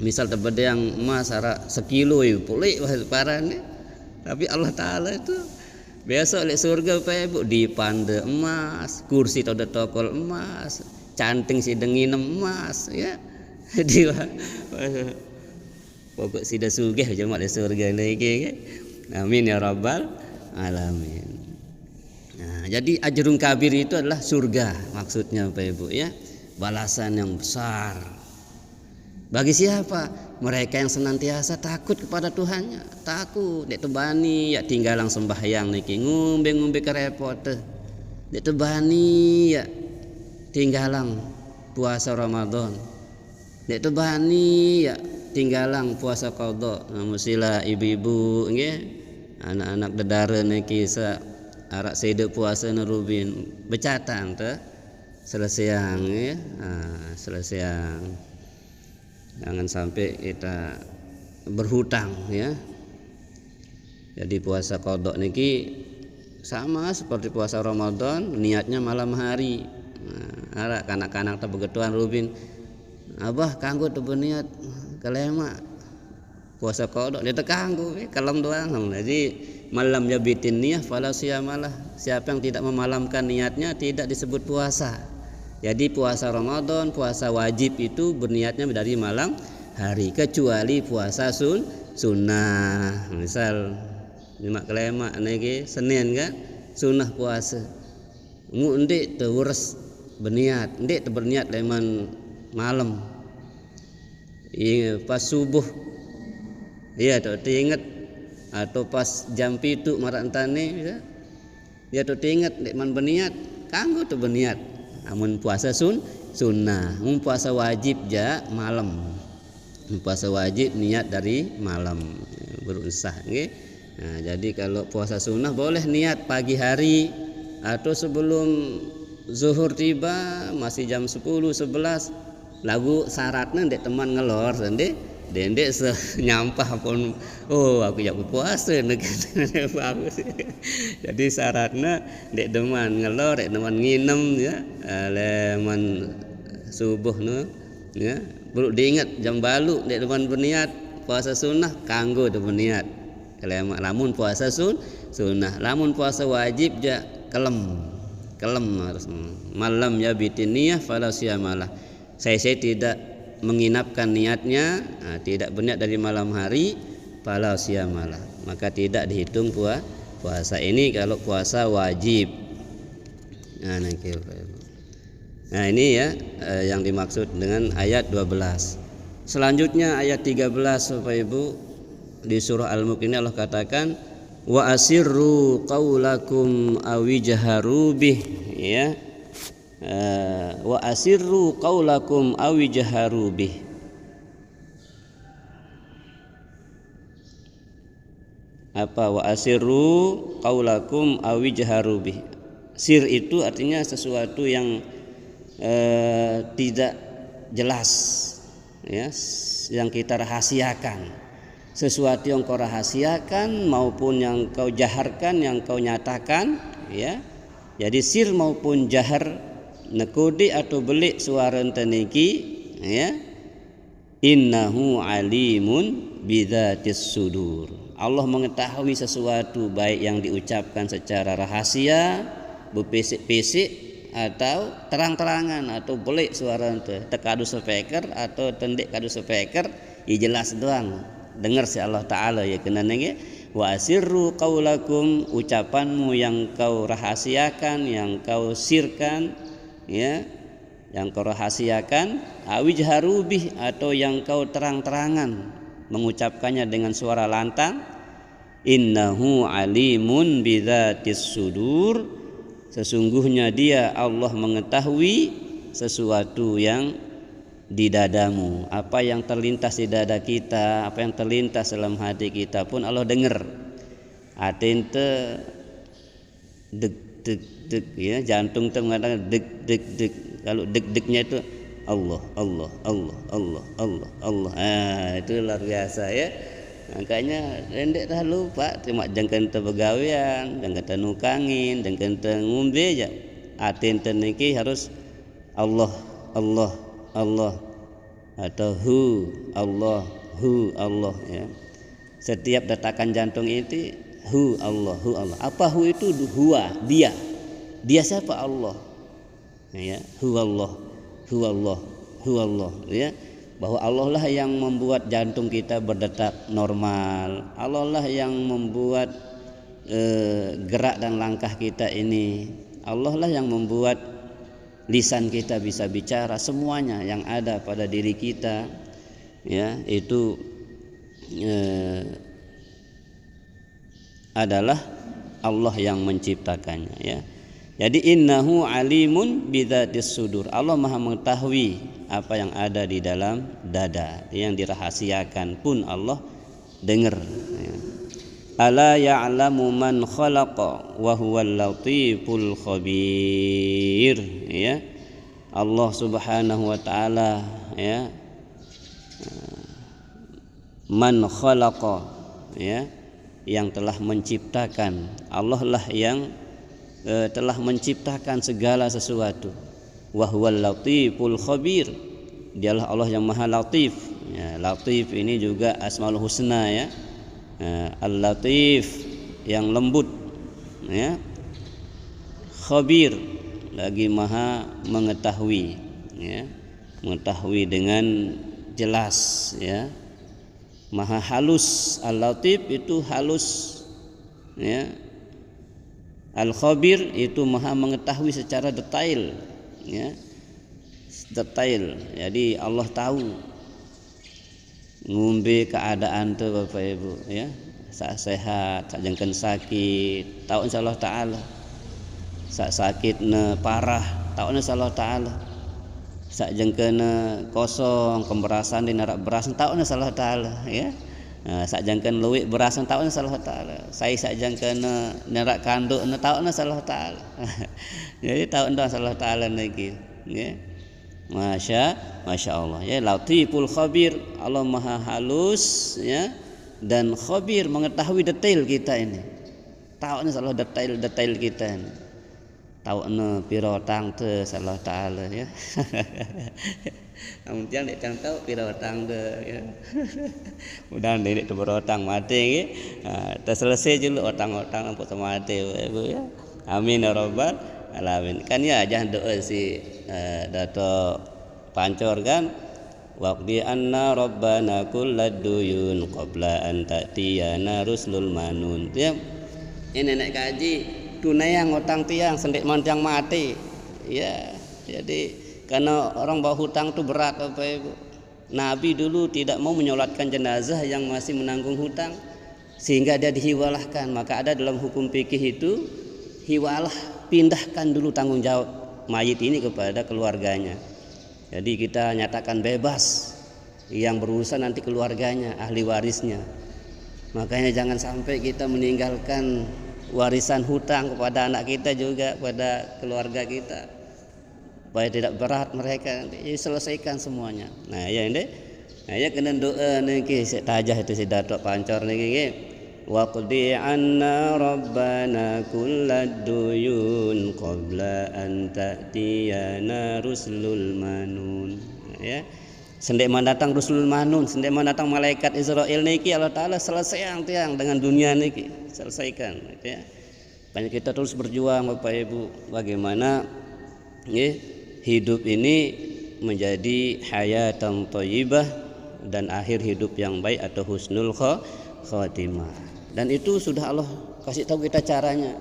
misal terbeda yang emas ara sekilo itu boleh parane, tapi Allah Taala itu besok oleh surga Pak Ibu dipande emas, kursi tode tokol emas, canting si dengin emas ya. Jadi pokok sida sugih cuma di surga lagi. Amin ya rabbal alamin. Nah, jadi ajrun kabir itu adalah surga maksudnya Pak Ibu ya, balasan yang besar. Bagi siapa? Mereka yang senantiasa takut kepada Tuhannya. Takut dek tebani ya tinggalang sembahyang niki ngumbe kerepot. Dek tebani ya tinggalang puasa Ramadan. Dek tebani ya tinggalang puasa qadha. Musila ibu-ibu nggih, anak-anak dedare niki arak sede puasa nerubin becatan teh selesai ya. Selesai. Jangan sampai kita berhutang ya. Jadi puasa qadha niki sama seperti puasa Ramadan, niatnya malam hari. Nah, ara kanak-kanak teh begetuan rubin. Abah kanggo teu niat kalema puasa qadha dia teh kanggo kalem doang. Jadi malam yabitin niyah fala siyamalah. Siapa yang tidak memalamkan niatnya tidak disebut puasa. Jadi puasa Ramadan, puasa wajib itu berniatnya dari malam hari kecuali puasa sunnah. Misal lima kelemak niki Senin kan sunnah puasa. Ndik terus berniat, ndik berniat leman malam. Pas subuh. Iya tu ingat atau pas jam 7 marantane ya tu ingat ndik man berniat, kanggo tu berniat. Amun puasa sunnah, mun puasa wajib ja malam. Puasa wajib niat dari malam berusaha nggih. Nah, jadi kalau puasa sunnah boleh niat pagi hari atau sebelum zuhur tiba masih jam 10 11 lagu syaratnya ndek teman ngelor ndek nyampah pun aku jak puasa bagus. Jadi syaratnya ndek teman ngelor ndek teman nginem ya leman subuh no ya perlu diingat jam balu ndek teman berniat puasa sunnah kanggo tu berniat. Kalau lamun puasa sunnah, lamun puasa wajib ja kelem harus malam ya bitiniyah fala siyamalah. Saya tidak menginapkan niatnya, tidak berniat dari malam hari fala siyamalah, maka tidak dihitung puasa ini kalau puasa wajib. Nah ini ya yang dimaksud dengan ayat 12. Selanjutnya ayat 13 Bapak Ibu di surah Al-Mulk ini Allah katakan wa asirru qaulakum awijharu bih ya. Wa asirru qaulakum awijharu bih. Apa wa asirru qaulakum awijharu bih? Sir itu artinya sesuatu yang tidak jelas ya, yang kita rahasiakan. Sesuatu yang kau rahasiakan maupun yang kau jaharkan, yang kau nyatakan ya. Jadi sir maupun jahar nekudi atau belik suara teniki ya. Innahu alimun bidzatis sudur. Allah mengetahui sesuatu baik yang diucapkan secara rahasia, bepisik-pisik atau terang-terangan atau belik suara tekadu speaker atau tendik kadu speaker jelas doang. Dengar si Allah Ta'ala ya kena nenge wa asirru qaulakum, ucapanmu yang kau rahasiakan, yang kau sirkan ya, yang kau rahasiakan, awijharu bih, atau yang kau terang-terangan mengucapkannya dengan suara lantang. Innahu alimun bidzatis sudur, sesungguhnya dia Allah mengetahui sesuatu yang di dadamu, apa yang terlintas di dada kita, apa yang terlintas dalam hati kita pun Allah dengar. Atente deg deg deg ya, jantung tuh mengatakan deg deg deg. Kalau deg-degnya itu Allah Allah Allah Allah Allah Allah. Itu luar biasa ya. Makanya rendek dah lupa cuma jangan begawean, jangan nukangin, jangan ngombe aja. Atente niki harus Allah Allah Allah atau hu Allah ya. Setiap detakan jantung itu hu Allah. Apa hu itu? Huwa, dia siapa? Allah ya. Hu Allah ya, bahwa Allah lah yang membuat jantung kita berdetak normal. Allah lah yang membuat gerak dan langkah kita ini. Allah lah yang membuat lisan kita bisa bicara. Semuanya yang ada pada diri kita ya itu adalah Allah yang menciptakannya ya. Jadi innahu alimun bidzatis sudur, Allah Maha mengetahui apa yang ada di dalam dada, yang dirahasiakan pun Allah dengar ya. Ala ya'lamu man khalaqa wa huwal latiful khabir ya. Allah Subhanahu wa taala ya, man khalaqa ya, yang telah menciptakan. Allah lah yang telah menciptakan segala sesuatu. Wa huwal latiful khabir, dialah Allah yang Maha Latif ya. Latif ini juga Asmaul Husna ya. Al-Latif yang lembut ya. Khabir lagi Maha mengetahui ya, mengetahui dengan jelas ya. Maha halus. Al-Latif itu halus ya. Al-Khabir itu maha mengetahui secara detail ya. Detail. Jadi Allah tahu ngombe keadaan tu Bapak Ibu ya. Sak sehat, sak jengken sakit, tahu insyaallah taala. Sak sakitna parah, tahu insyaallah taala. Sak jengkena kosong kemberasan di narak beras tahu insyaallah taala ya. Sak jengken luwik beras tahu insyaallah taala. Sai sak jengkena narak kanduk tahu insyaallah taala. Jadi tahu insyaallah taala lagi ya. Masya Allah ya. Latiful Khabir, Allah maha halus ya, dan Khabir mengetahui detail kita ini. Tahu insyaallah detail kita ini. Tahu piro tang te salah taala ya. Namun tiang dek tang tahu piro tang te ya. Mudah dek tu berotang mati ya. Terselesai je lu otang-otang ampun mati Bu ya. Amin ya rabbal alamin. Kan ya jangan doa si Dato Pancor kan. Waqdi anna rabbana kullad duyun qabla an ta'tiyana rusulul manun. Ya. Ini naik kaji tunayang otang tiang sendik mancang mati ya. Jadi karena orang bawa hutang itu berat Bapak Ibu. Nabi dulu tidak mau menyolatkan jenazah yang masih menanggung hutang sehingga dia dihiwalahkan. Maka ada dalam hukum fikih itu hiwalah, pindahkan dulu tanggung jawab mayit ini kepada keluarganya. Jadi kita nyatakan bebas, yang berurusan nanti keluarganya, ahli warisnya. Makanya jangan sampai kita meninggalkan warisan hutang kepada anak kita juga, pada keluarga kita, supaya tidak berat mereka. Jadi selesaikan semuanya. Nah ya ini, nah ya kena doa niki tajah itu si Datuk Pancor niki. Waqdi anna rabbana kullad duyun qabla an ta'tiyana rusulul manun. Ya. Sendek mendatang rusulul manun, sendek mendatang malaikat Israel niki Allah Taala selesai tiang dengan dunia niki, selesaikan ya. Banyak kita terus berjuang Bapak Ibu bagaimana ya, hidup ini menjadi hayatan thayyibah dan akhir hidup yang baik atau husnul khatimah. Dan itu sudah Allah kasih tahu kita caranya.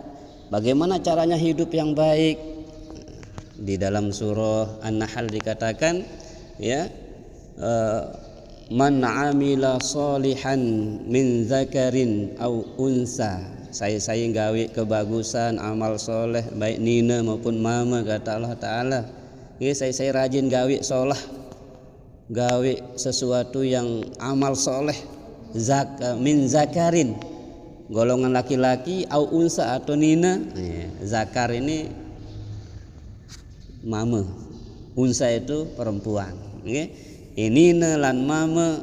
Bagaimana caranya hidup yang baik? Di dalam surah An-Nahl dikatakan ya, man amila salihan min zakarin au unsa. Saya gawe kebagusan amal soleh baik nina maupun mama kata Allah Taala. Ya, saya rajin gawe solah, gawe sesuatu yang amal soleh min zakarin, golongan laki-laki, au unsa atau nina. Zakar ini mama, unsa itu perempuan. Ini lan mama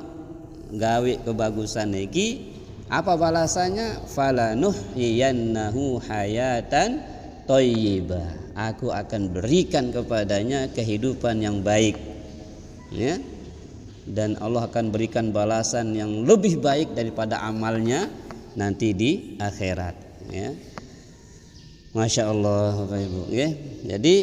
gawe kebagusan iki, apa balasannya? Falanuhyiyannahu hayatan thayyibah. Aku akan berikan kepadanya kehidupan yang baik. Ya. Dan Allah akan berikan balasan yang lebih baik daripada amalnya nanti di akhirat ya. Masya Allah Bapak Ibu ya. Jadi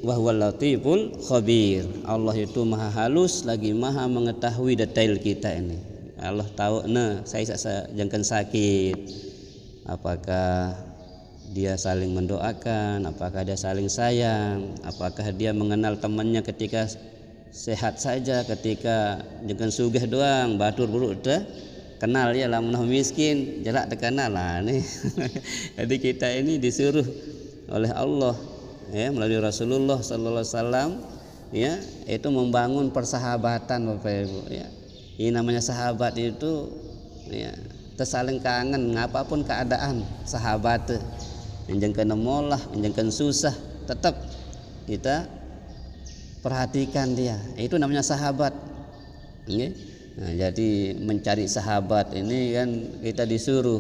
wahwal latiful khabir, Allah itu maha halus lagi maha mengetahui detail kita ini. Allah tahu saya jangan sakit, apakah dia saling mendoakan, apakah dia saling sayang, apakah dia mengenal temannya ketika sehat saja, ketika jangan sugih doang batur buruk dah kenal ya, lamun miskin jelak terkenal lah nih. Jadi kita ini disuruh oleh Allah ya melalui Rasulullah sallallahu alaihi wasallam ya, itu membangun persahabatan Bapak Ibu ya. Ini namanya sahabat itu ya, tersaling kangen apapun keadaan sahabat menjengkeun molah, menjengkeun susah, tetap kita perhatikan dia. Itu namanya sahabat. Ya. Nah, jadi mencari sahabat ini kan kita disuruh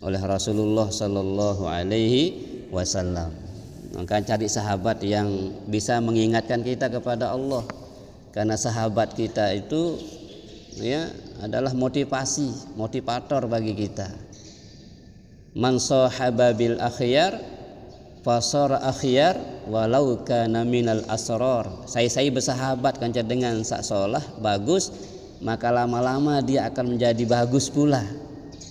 oleh Rasulullah sallallahu alaihi wasallam. Maka cari sahabat yang bisa mengingatkan kita kepada Allah. Karena sahabat kita itu ya adalah motivator bagi kita. Man sahaba bil akhyar fasara akhyar walau kana minal asrar. Saya bersahabat kanca dengan sak solah bagus, maka lama-lama dia akan menjadi bagus pula.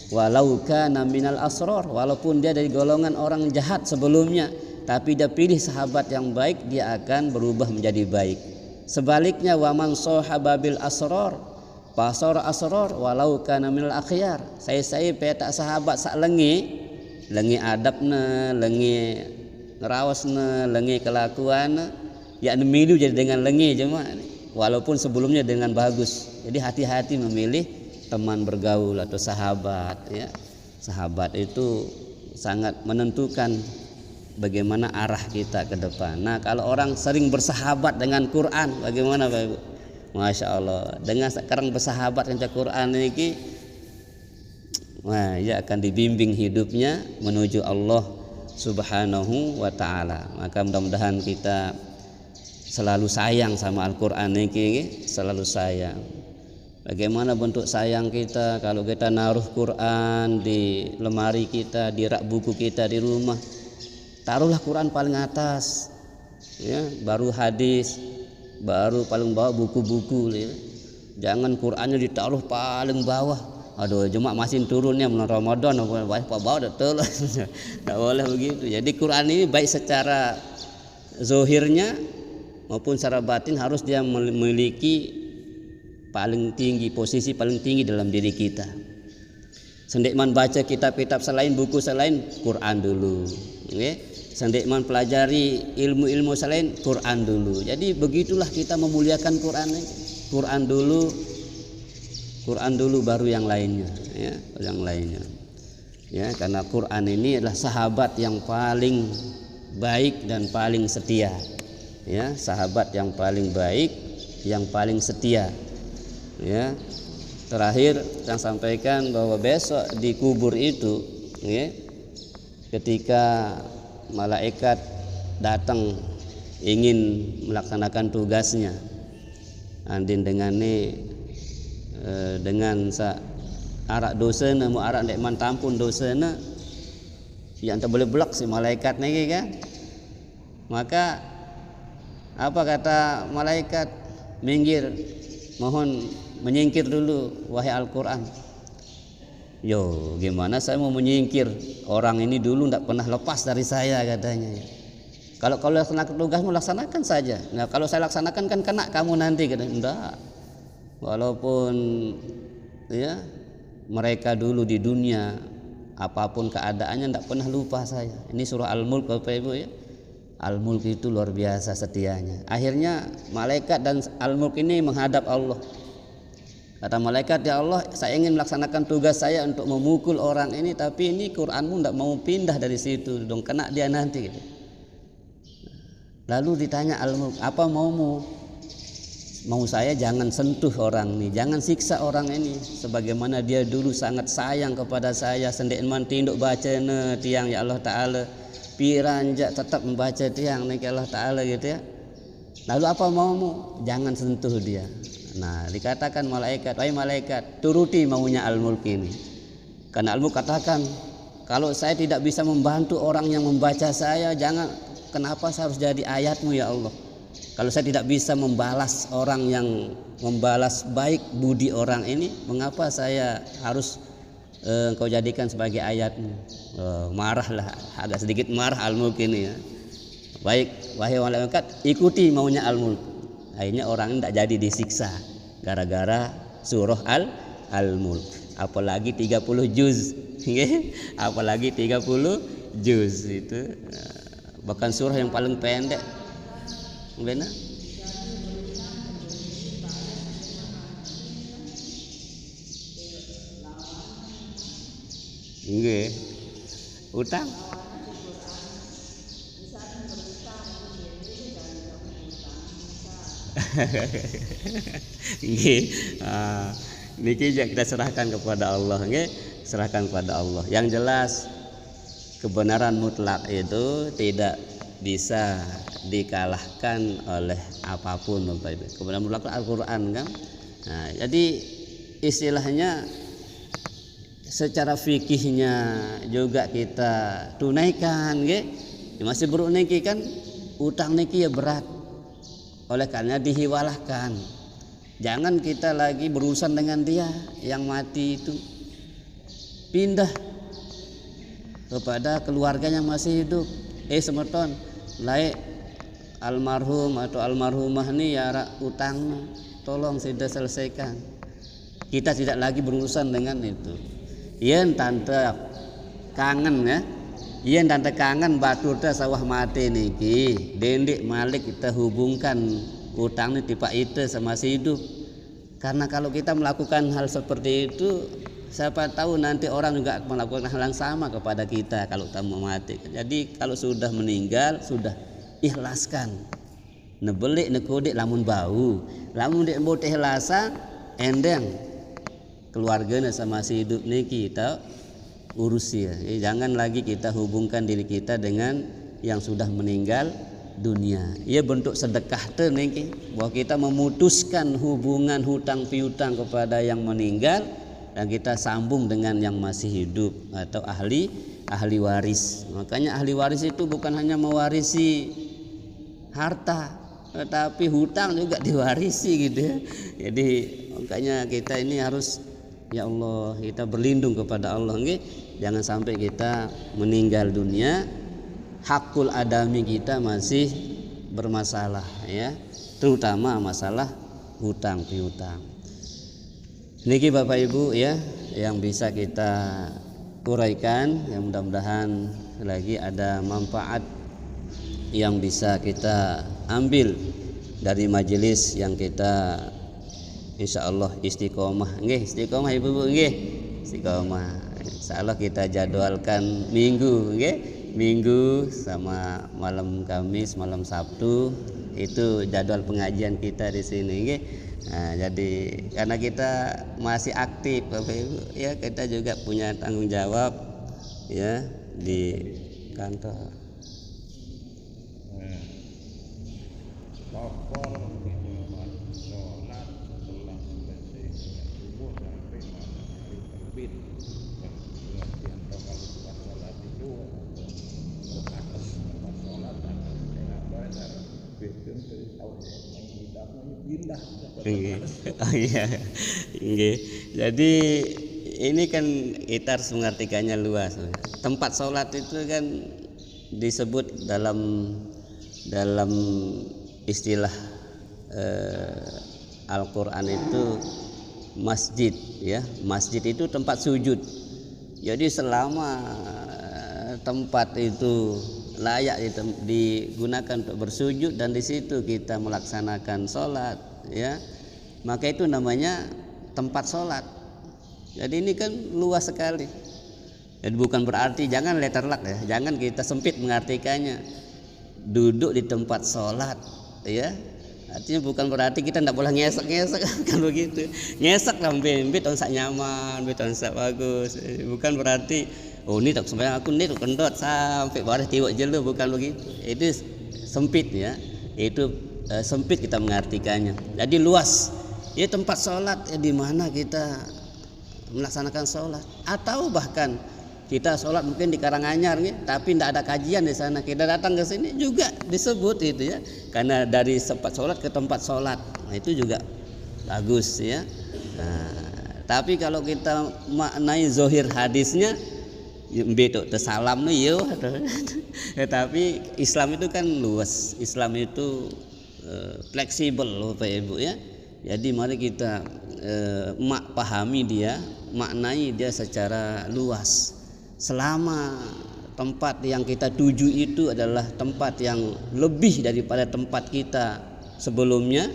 Walau kana minal asrar, walaupun dia dari golongan orang jahat sebelumnya, tapi dia pilih sahabat yang baik, dia akan berubah menjadi baik. Sebaliknya wa man sahababil asrar pasar asrar walau kana minal akhyar. Saya petak sahabat sak lengi adabna, lengi ngerawasna, lengi kelakuan, ya milu jadi dengan lengi cuma walaupun sebelumnya dengan bagus. Jadi hati-hati memilih teman bergaul atau sahabat ya. Sahabat itu sangat menentukan bagaimana arah kita ke depan. Nah, kalau orang sering bersahabat dengan Quran, bagaimana Pak Ibu? Masya Allah, dengan sekarang bersahabat dengan Quran ini, wah, ia akan dibimbing hidupnya menuju Allah Subhanahu wa ta'ala. Maka mudah-mudahan kita selalu sayang sama Al-Quran ini, selalu sayang. Bagaimana bentuk sayang kita kalau kita naruh Quran di lemari kita, di rak buku kita di rumah. Taruhlah Quran paling atas, ya, baru hadis, baru paling bawah buku-buku. Ya. Jangan Qurannya ditaruh paling bawah. Aduh, cuma masih turunnya bulan Ramadan, Pak bawah betul. Tidak boleh begitu. Jadi Quran ini baik secara zohirnya maupun secara batin harus dia memiliki paling tinggi, posisi paling tinggi dalam diri kita. Sendikman baca kitab-kitab selain, buku selain, Quran dulu. Okay? Sendikman pelajari ilmu-ilmu selain, Quran dulu. Jadi begitulah kita memuliakan Quran. Quran dulu baru yang lainnya, ya, yang lainnya. Ya, karena Quran ini adalah sahabat yang paling baik dan paling setia. Ya, sahabat yang paling baik, yang paling setia. Ya. Terakhir saya sampaikan bahwa besok di kubur itu, ya, ketika malaikat datang ingin melaksanakan tugasnya, andin dengan ini dengan arak dosana mu arak ndek man tampun dosana yang tak boleh belak si malaikat ni kan. Maka apa kata malaikat? Minggir, mohon menyingkir dulu wahai Al-Quran. Yo, gimana saya mau menyingkir? Orang ini dulu tidak pernah lepas dari saya katanya. Kalau laksanakan tugasmu laksanakan saja. Nah, kalau saya laksanakan kan kena kamu nanti katanya. Enggak. Walaupun ya mereka dulu di dunia apapun keadaannya tidak pernah lupa saya. Ini surah Al-Mulk Bapak Ibu ya. Al-Mulk itu luar biasa setianya. Akhirnya malaikat dan Al-Mulk ini menghadap Allah. Kata malaikat, ya Allah, saya ingin melaksanakan tugas saya untuk memukul orang ini, tapi ini Quranmu tidak mau pindah dari situ, dong kena dia nanti. Gitu. Lalu ditanya Al-Mulk, apa maumu? Mau saya jangan sentuh orang ini, jangan siksa orang ini, sebagaimana dia dulu sangat sayang kepada saya. Sendikman tinduk baca tiang ya Allah Ta'ala, piranjak tetap membaca tiang ya Allah Ta'ala gitu ya. Lalu apa maumu? Jangan sentuh dia. Nah, dikatakan malaikat, wahai malaikat, turuti maunya Al-Mulk ini. Karena Al-Mulk katakan, kalau saya tidak bisa membantu orang yang membaca saya, jangan, kenapa saya harus jadi ayatmu ya Allah? Kalau saya tidak bisa membalas orang yang membalas baik budi orang ini, mengapa saya harus engkau jadikan sebagai ayatmu? Marahlah, agak sedikit marah Al-Mulk ini ya. Baik, wahai malaikat, ikuti maunya Al-Mulk. Akhirnya orang ini tidak jadi disiksa gara-gara surah Al-Mulk. Apalagi 30 juz. Apalagi 30 juz itu. Bahkan surah yang paling pendek. Benar? Nggih. Utang. Niki kita serahkan kepada Allah, serahkan kepada Allah. Yang jelas kebenaran mutlak itu tidak bisa dikalahkan oleh apapun, Bapak Ibu. Kebenaran mutlak Al-Quran kan. Nah, jadi istilahnya secara fikihnya juga kita tunaikan, masih buruk niki kan. utang niki ya berat. Oleh karena dihiwalahkan. Jangan kita lagi berurusan dengan dia yang mati itu. Pindah kepada keluarga yang masih hidup. Semeton, laik almarhum atau almarhumah nih ya utang, tolong sudah selesaikan. Kita tidak lagi berurusan dengan itu. Yen tante kangen ya. Yen tante kangen batur teh sawah mati niki. Dendik malik kita hubungkan utang ini tipe itu sama si hidup. Karena kalau kita melakukan hal seperti itu, siapa tahu nanti orang juga melakukan hal yang sama kepada kita kalau kita mau mati. Jadi kalau sudah meninggal sudah ikhlaskan. Nebelik nekodik lamun bau, lamun dek mbok ikhlasan endeng. Keluarganya sama si hidup niki kita urus ya. Jangan lagi kita hubungkan diri kita dengan yang sudah meninggal dunia. Ia bentuk sedekah teh niki bahwa kita memutuskan hubungan hutang piutang kepada yang meninggal dan kita sambung dengan yang masih hidup atau ahli waris. Makanya ahli waris itu bukan hanya mewarisi harta, tetapi hutang juga diwarisi gitu ya. Jadi makanya kita ini harus ya Allah, kita berlindung kepada Allah nggih. Jangan sampai kita meninggal dunia hakul adami kita masih bermasalah ya, terutama masalah hutang piutang. Niki Bapak Ibu ya yang bisa kita uraikan, yang mudah-mudahan lagi ada manfaat yang bisa kita ambil dari majelis yang kita insyaallah istiqomah nggih, istiqomah Ibu nggih, istiqomah. Insyaallah kita jadwalkan minggu nggih, minggu sama malam Kamis, malam Sabtu itu jadwal pengajian kita di sini nggih. Nah, jadi karena kita masih aktif Bapak Ibu ya, kita juga punya tanggung jawab ya di kantor. Oh iya, jadi ini kan kita harus mengartikannya luas. Tempat sholat itu kan disebut dalam istilah Al-Quran itu masjid ya. Masjid itu tempat sujud. Jadi selama tempat itu layak digunakan untuk bersujud dan di situ kita melaksanakan sholat ya, maka itu namanya tempat sholat. Jadi ini kan luas sekali. Jadi bukan berarti jangan letterlock ya, jangan kita sempit mengartikannya. Duduk di tempat sholat ya, artinya bukan berarti kita tidak boleh ngesek kan begitu. Ngesek lah mbit onsak nyaman, mbit onsak bagus. Bukan berarti oh ini tak sembahyang aku ini tak kendot sampai baris tiwak jelu, bukan begitu. Itu sempit ya. Itu sempit kita mengartikannya. Jadi luas. Ya tempat sholat di mana kita melaksanakan sholat, atau bahkan kita sholat mungkin di Karanganyar nih, tapi tidak ada kajian di sana, kita datang ke sini juga disebut itu ya, karena dari tempat sholat ke tempat sholat, nah, itu juga bagus ya. Nah, tapi kalau kita maknai zohir hadisnya, betul tersalam nih yo, tapi Islam itu kan luas, Islam itu fleksibel loh Pak Ibu ya. Jadi mari kita pahami dia, maknai dia secara luas. Selama tempat yang kita tuju itu adalah tempat yang lebih daripada tempat kita sebelumnya,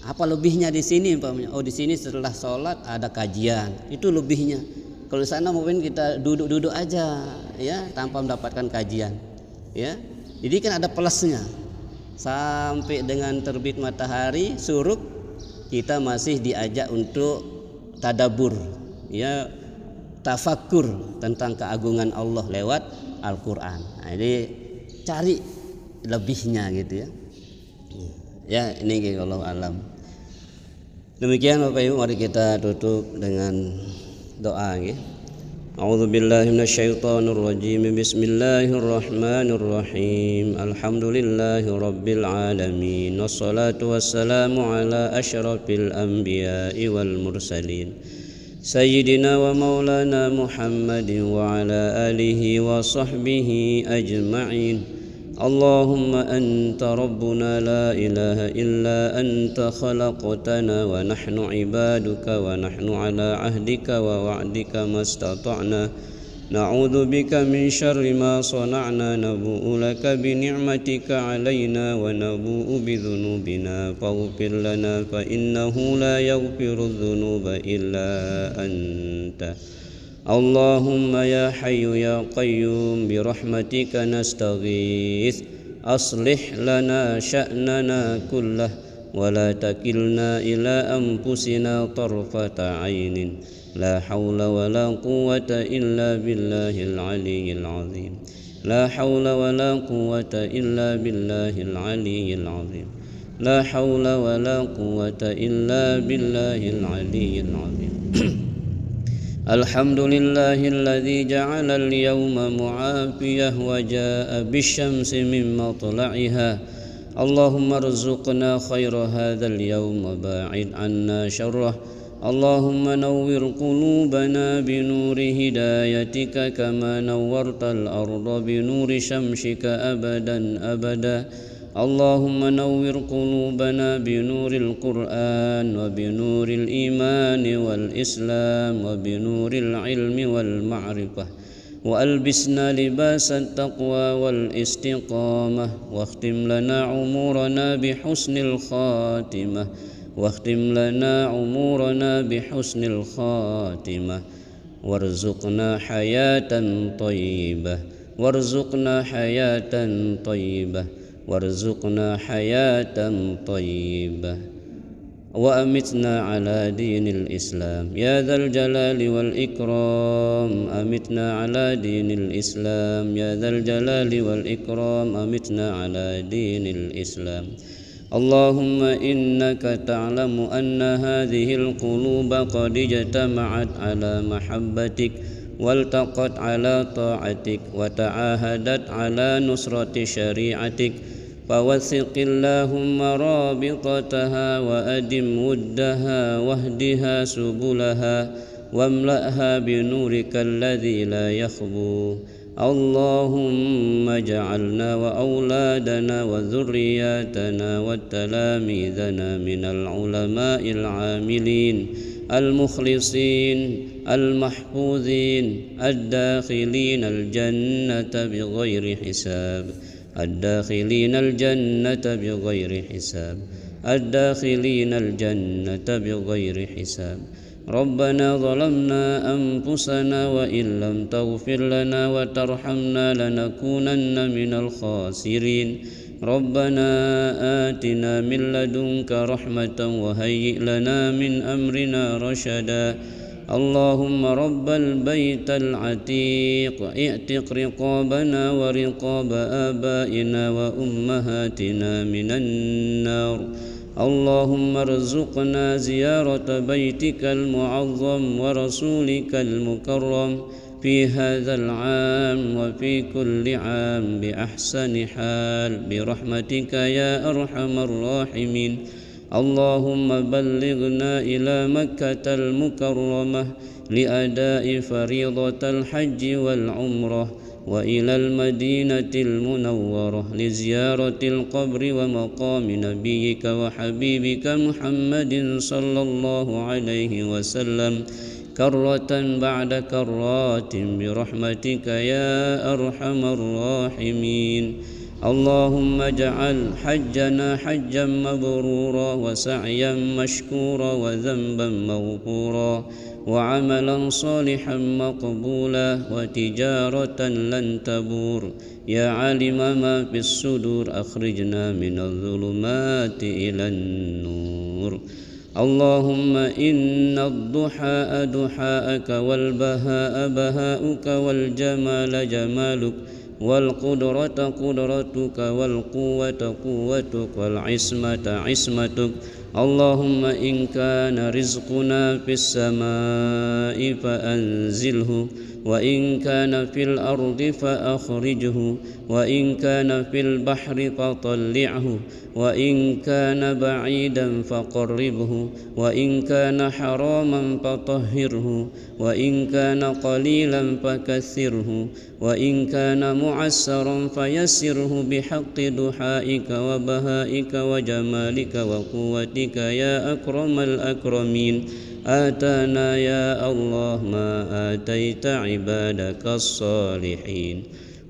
apa lebihnya di sini Pak? Oh di sini setelah sholat ada kajian, itu lebihnya. Kalau sana mungkin kita duduk-duduk aja ya tanpa mendapatkan kajian ya. Jadi kan ada plusnya. Sampai dengan terbit matahari suruk kita masih diajak untuk tadabbur ya, tafakkur tentang keagungan Allah lewat Al-Quran. Nah, jadi cari lebihnya gitu ya. Ya ini Allah alam. Demikian Bapak Ibu, mari kita tutup dengan doa ya. أعوذ بالله من الشيطان الرجيم. بسم الله الرحمن الرحيم. الحمد لله رب العالمين، والصلاة والسلام على أشرف الأنبياء والمرسلين سيدنا ومولانا محمد وعلى آله وصحبه أجمعين. اللهم أنت ربنا لا إله إلا أنت، خلقتنا ونحن عبادك، ونحن على عهدك ووعدك ما استطعنا، نعوذ بك من شر ما صنعنا، نبوء لك بنعمتك علينا ونبوء بذنوبنا فاغفر لنا، فإنه لا يغفر الذنوب إلا أنت. اللهم يا حي يا قيوم برحمتك نستغيث، أصلح لنا شأننا كله ولا تكلنا إلى أنفسنا طرفة عين، لا حول ولا قوة إلا بالله العلي العظيم، لا حول ولا قوة إلا بالله العلي العظيم، لا حول ولا قوة إلا بالله العلي العظيم. الحمد لله الذي جعل اليوم معافية وجاء بالشمس من مطلعها. اللهم ارزقنا خير هذا اليوم وباعد عنا شره. اللهم نور قلوبنا بنور هدايتك كما نورت الأرض بنور شمسك أبدا أبدا. اللهم نور قلوبنا بنور القرآن وبنور الإيمان والإسلام وبنور العلم والمعرفة، وألبسنا لباس التقوى والاستقامة، واختم لنا عمورنا بحسن الخاتمة، واختم لنا عمورنا بحسن الخاتمة، وارزقنا حياة طيبة، وارزقنا حياة طيبة، وارزقنا حياة طيبة، وأمتنا على دين الإسلام يا ذا الجلال والإكرام. أمتنا على دين الإسلام يا ذا الجلال والإكرام، أمتنا على دين الإسلام. اللهم إنك تعلم أن هذه القلوب قد اجتمعت على محبتك، والتقت على طاعتك، وتعاهدت على نصرة شريعتك، فوثق اللهم رابطتها، وأدم ودها، واهدها سبلها، واملأها بنورك الذي لا يخبو. اللهم اجعلنا وأولادنا وذرياتنا وتلاميذنا من العلماء العاملين المخلصين المحفوظين الداخلين الجنة بغير حساب، الداخلين الجنة بغير حساب، الداخلين الجنة بغير حساب. ربنا ظلمنا أنفسنا وإن لم تغفر لنا وترحمنا لنكونن من الخاسرين. ربنا آتنا من لدنك رحمة وهيئ لنا من أمرنا رشدا. اللهم رب البيت العتيق اعتق رقابنا ورقاب آبائنا وأمهاتنا من النار. اللهم ارزقنا زيارة بيتك المعظم ورسولك المكرم في هذا العام وفي كل عام بأحسن حال برحمتك يا أرحم الراحمين. اللهم بلغنا إلى مكة المكرمة لأداء فريضة الحج والعمرة، وإلى المدينة المنورة لزيارة القبر ومقام نبيك وحبيبك محمد صلى الله عليه وسلم كرة بعد كرات برحمتك يا أرحم الراحمين. اللهم اجعل حجنا حجا مبرورا، وسعيا مشكورا، وذنبا مغفورا، وعملا صالحا مقبولا، وتجارة لن تبور. يا عالم ما في الصدور أخرجنا من الظلمات إلى النور. اللهم إن الضحى دحاءك، والبهاء بهاؤك، والجمال جمالك، والقدرة قدرتك، والقوة قوتك، والعصمة عصمتك. اللهم إن كان رزقنا في السماء فأنزله، وإن كان في الأرض فأخرجه وإن كان في البحر فطلعه وإن كان بعيدا فقربه وإن كان حراما فطهره وإن كان قليلا فكثره وإن كان معسرا فيسره بحق دحائك وبهائك وجمالك وقوتك يا أكرم الأكرمين. آتانا يا الله ما آتيت عبادك الصالحين.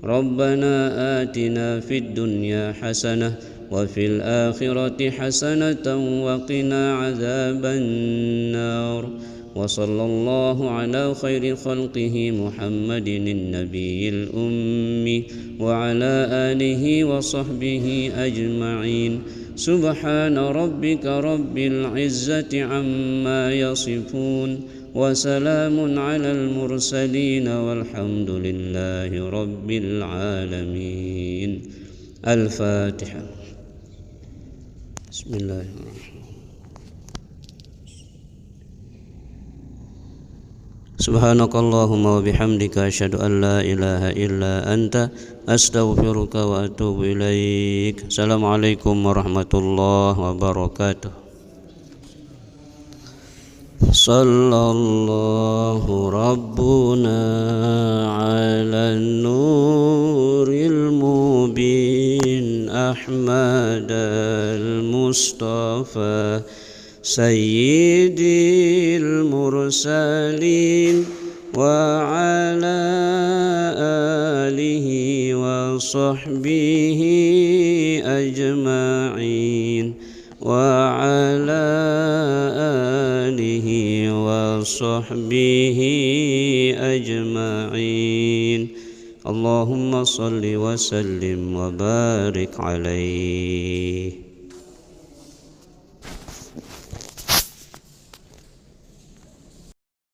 ربنا آتنا في الدنيا حسنة وفي الآخرة حسنة وقنا عذاب النار. وصلى الله على خير خلقه محمد النبي الأمي وعلى آله وصحبه أجمعين. سبحان ربك رب العزة عما يصفون وسلام على المرسلين والحمد لله رب العالمين. الفاتحة. بسم الله الرحمن الرحيم. سبحانك اللهم وبحمدك أشهد أن لا إله إلا أنت أستغفرك وأتوب إليك. السلام عليكم ورحمة الله وبركاته. صلى الله ربنا على النور المبين أحمد المصطفى سيدي المرسلين وعلى آله وصحبه أجمعين وعلى آله وصحبه أجمعين. اللهم صل وسلم وبارك عليه.